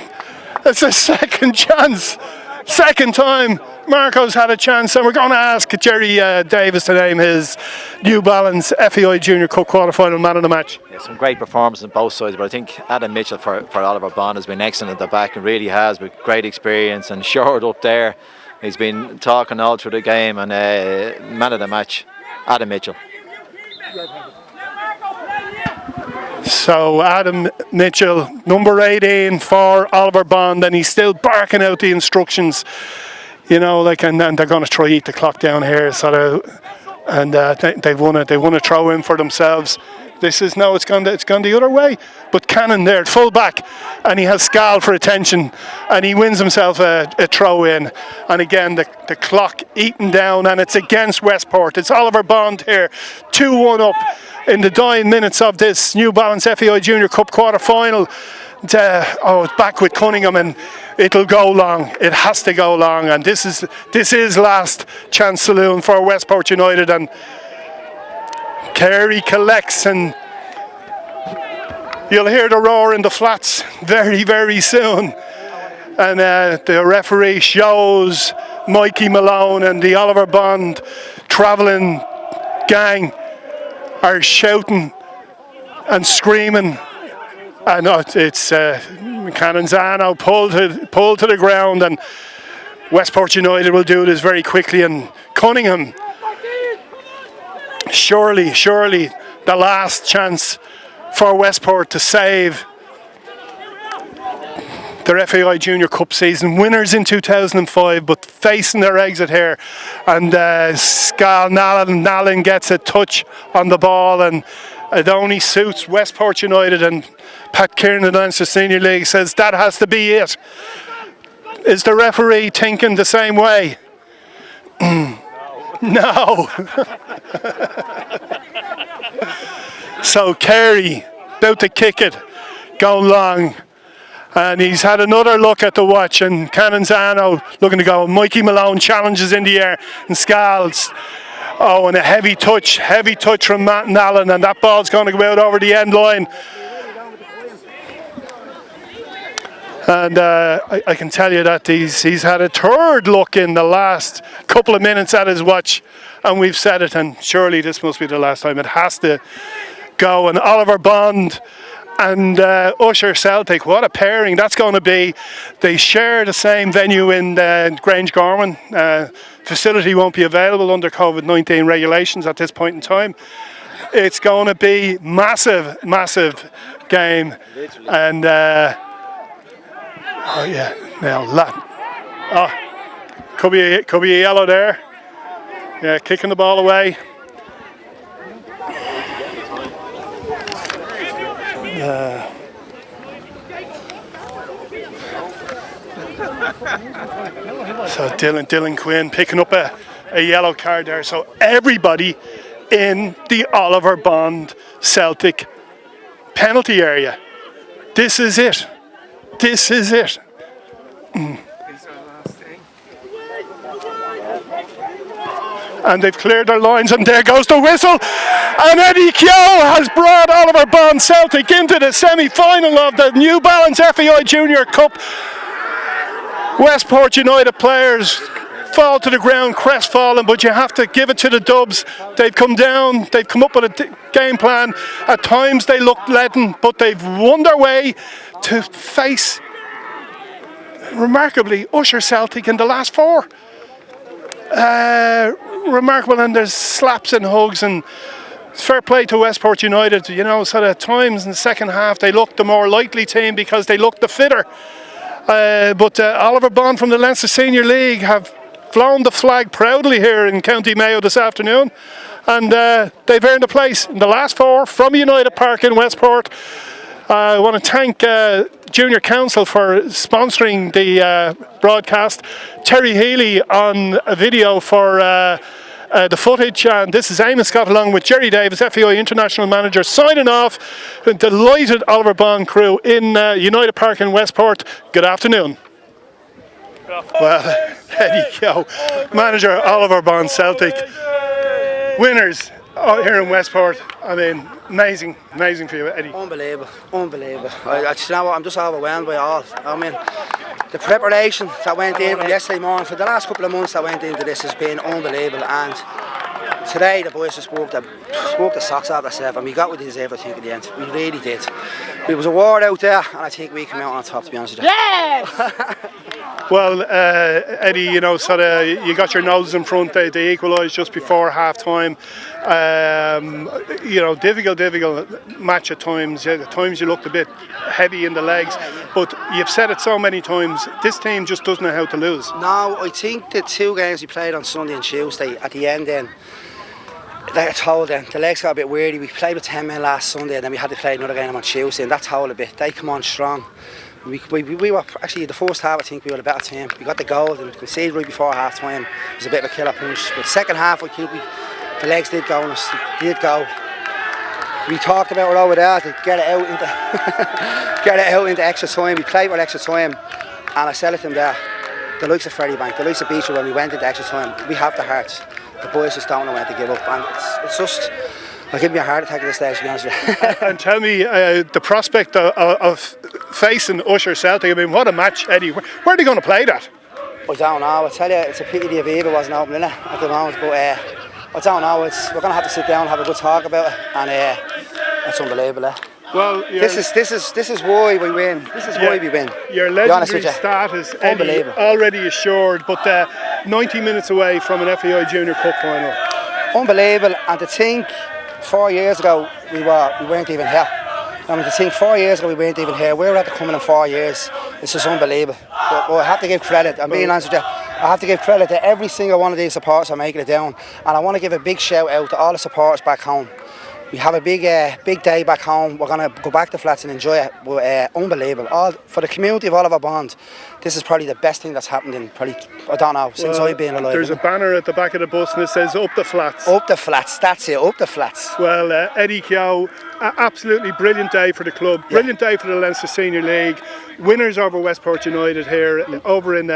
it's a second chance. Second time Marco's had a chance, and we're going to ask Jerry Davis to name his New Balance FAI Junior Cup quarter-final man of the match. Yeah, some great performances on both sides, but I think Adam Mitchell for Oliver Bond has been excellent at the back, and really has, with great experience, and short up there. He's been talking all through the game, and man of the match, Adam Mitchell. So Adam Mitchell, number 18 for Oliver Bond, and he's still barking out the instructions, and they're going to try to eat the clock down here. And they've won it. They want to throw in for themselves. It's gone the other way. But Cannon there, full back, and he has Scal for attention, and he wins himself a throw in. And again, the clock eaten down, and it's against Westport. It's Oliver Bond here, 2-1 up in the dying minutes of this New Balance FAI Junior Cup quarter final. It's back with Cunningham, and it'll go long. It has to go long, and this is last chance saloon for Westport United. And Carey collects, and you'll hear the roar in the flats very, very soon. And the referee shows Mikey Malone, and the Oliver Bond travelling gang are shouting and screaming No, it's Canonzano pulled to the ground, and Westport United will do this very quickly. And Cunningham, surely the last chance for Westport to save their FAI Junior Cup season, winners in 2005, but facing their exit here. And Nalin gets a touch on the ball, and it only suits Westport United. And Pat Kieran of the Leinster Senior League says that has to be it. Is the referee thinking the same way? No. So Carey about to kick it, going long. And he's had another look at the watch, and Canonzano looking to go. Mikey Malone challenges in the air, and Scales. Oh, and a heavy touch from Matt Allen, and that ball's going to go out over the end line. And I can tell you that he's had a third look in the last couple of minutes at his watch, and we've said it, and surely this must be the last time. It has to go. And Oliver Bond and Usher Celtic, what a pairing that's going to be. They share the same venue in Grange Gorman. Facility won't be available under COVID-19 regulations at this point in time. It's going to be massive game. And oh yeah, now could be a yellow there. Yeah, kicking the ball away. So Dylan Quinn picking up a yellow card there. So everybody in the Oliver Bond Celtic penalty area. This is it. And they've cleared their lines, and there goes the whistle. And Eddie Keogh has brought Oliver Bond Celtic into the semi-final of the New Balance FAI Junior Cup. Westport United players fall to the ground crestfallen, but you have to give it to the Dubs. They've come down, they've come up with a game plan. At times they looked leaden, but they've won their way to face, remarkably, Usher Celtic in the last four. Remarkable, and there's slaps and hugs, and fair play to Westport United. You know, sort of times in the second half they looked the more likely team because they looked the fitter. But Oliver Bond from the Leinster Senior League have flown the flag proudly here in County Mayo this afternoon, and they've earned a place in the last four from United Park in Westport. I want to thank Junior Council for sponsoring the broadcast. Terry Healy on a video for the footage, and this is Eamon Scott along with Jerry Davis, FAI International Manager, signing off. The delighted Oliver Bond crew in United Park in Westport. Good afternoon. Well, Eddie Keogh, Manager Oliver Bond Celtic, winners here in Westport. I mean, amazing for you, Eddie. Unbelievable. I you know what, I'm just overwhelmed by all. I mean, the preparation that went in yesterday morning, for the last couple of months that went into this, has been unbelievable. And today the boys just spoke the socks out of themselves, and we got what we deserved, I think, at the end. We really did. There was a war out there, and I think we came out on top, to be honest with you. Yes! Well, Eddie, you know, sort of, you got your noses in front. They equalised just before half time. You know, difficult match at times. Yeah, at times you looked a bit heavy in the legs, but you've said it so many times. This team just doesn't know how to lose. No, I think the two games we played on Sunday and Tuesday, at the end, then they told them the legs got a bit weary. We played with 10 men last Sunday, and then we had to play another game on Tuesday, and that told a bit. They come on strong. We were actually, the first half, I think we were the better team. We got the goal and conceded right before half time. It was a bit of a killer punch. But second half, I think the legs did go on us. Did go. We talked about it over there to get it out into extra time. We played with extra time, and I said it to them there. The likes of Freddie Bank, the likes of Beecher, when we went into extra time, we have the hearts. The boys just don't know when to give up, and it's just. I'll give me a heart attack at this stage, to be honest with you. And tell me, the prospect of facing Usher Celtic, I mean, what a match, Eddie. Where are they going to play that? I don't know. I tell you, it's a pity the Aviva wasn't open, isn't it, at the moment, but I don't know. We're going to have to sit down and have a good talk about it, and it's unbelievable. Well, This is why we win. This is why we win. Your To be honest legendary with you. status, Eddie, Unbelievable. already assured, but 90 minutes away from an FAI Junior Cup final. Unbelievable. And to think 4 years ago we weren't even here. I mean, to think 4 years ago we weren't even here. We were at the coming in 4 years. It's just unbelievable. But I have to give credit. I'm being honest with you. I have to give credit to every single one of these supporters for making it down. And I want to give a big shout out to all the supporters back home. We have a big day back home. We're going to go back to Flats and enjoy it. Unbelievable. For the community of Oliver Bond, this is probably the best thing that's happened in probably, I don't know, since I've been alive. There's a banner at the back of the bus and it says Up the Flats. Up the Flats, that's it, up the Flats. Well, Eddie Keogh, absolutely brilliant day for the club, brilliant day for the Leinster Senior League. Winners over Westport United here, over in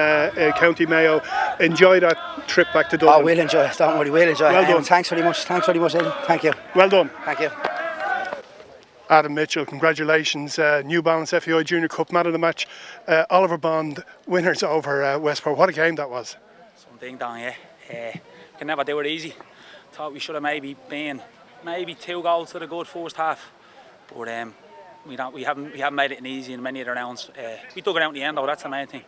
County Mayo. Enjoy that trip back to Dublin. Oh, we'll enjoy it, don't worry, we'll enjoy it. Well done. Thanks very much, Eddie. Thank you. Well done. Thank you. Adam Mitchell, congratulations. New Balance FAI Junior Cup, man of the match. Oliver Bond, winners over Westport. What a game that was. Something down here. Can never do it easy. Thought we should have maybe been 2 goals to the good first half. But we haven't made it easy in many of the rounds. We took it out in the end though, that's the main thing.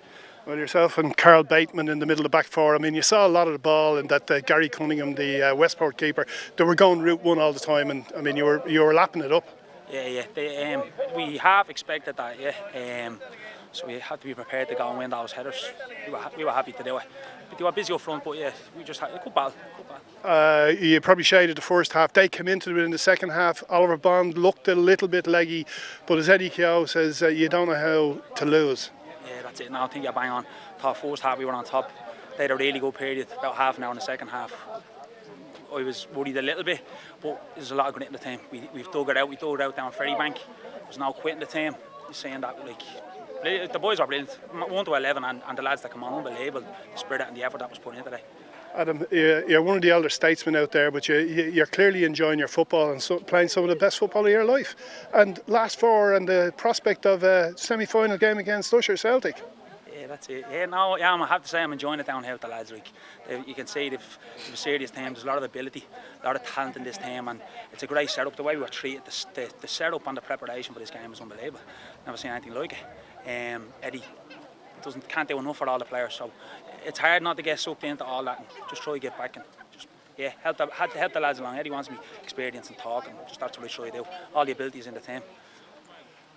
Well, yourself and Carl Bateman in the middle of the back four. I mean, you saw a lot of the ball and that Gary Cunningham, the Westport keeper, they were going route one all the time, and I mean, you were lapping it up. Yeah. We have expected that, so we had to be prepared to go and win those headers. We were happy to do it. But they were busy up front, but yeah, we just had a good battle. You probably shaded the first half. They came into it in the second half. Oliver Bond looked a little bit leggy, but as Eddie Keogh says, you don't know how to lose. Yeah, that's it. Now I think you're bang on. Thought first half we were on top. They had a really good period, about half an hour in the second half. I was worried a little bit, but there's a lot of grit in the team. We've dug it out. We dug it out down Ferrybank. There's no quitting the team. You're saying that, like, the boys are brilliant. 1 to 11, and the lads that come on, unbelievable. The spirit and the effort that was put in today. Adam, you're one of the elder statesmen out there, but you're clearly enjoying your football and playing some of the best football of your life. And last four, and the prospect of a semi-final game against Usher Celtic. Yeah, that's it. I have to say I'm enjoying it down here with the lads. Like, you can see they've a serious team. There's a lot of ability, a lot of talent in this team, and it's a great setup. The way we were treated, the setup and the preparation for this game is unbelievable. Never seen anything like it. Eddie can't do enough for all the players, so it's hard not to get sucked into all that and just try to get back and just help the lads along. Eddie wants me experience and talk, and just that's what I try to do. All the abilities in the team.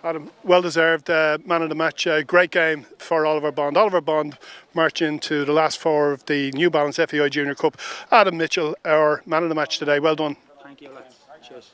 Adam, well deserved man of the match. Great game for Oliver Bond. Oliver Bond marching to the last four of the New Balance FAI Junior Cup. Adam Mitchell, our man of the match today. Well done. Thank you, lads. Cheers.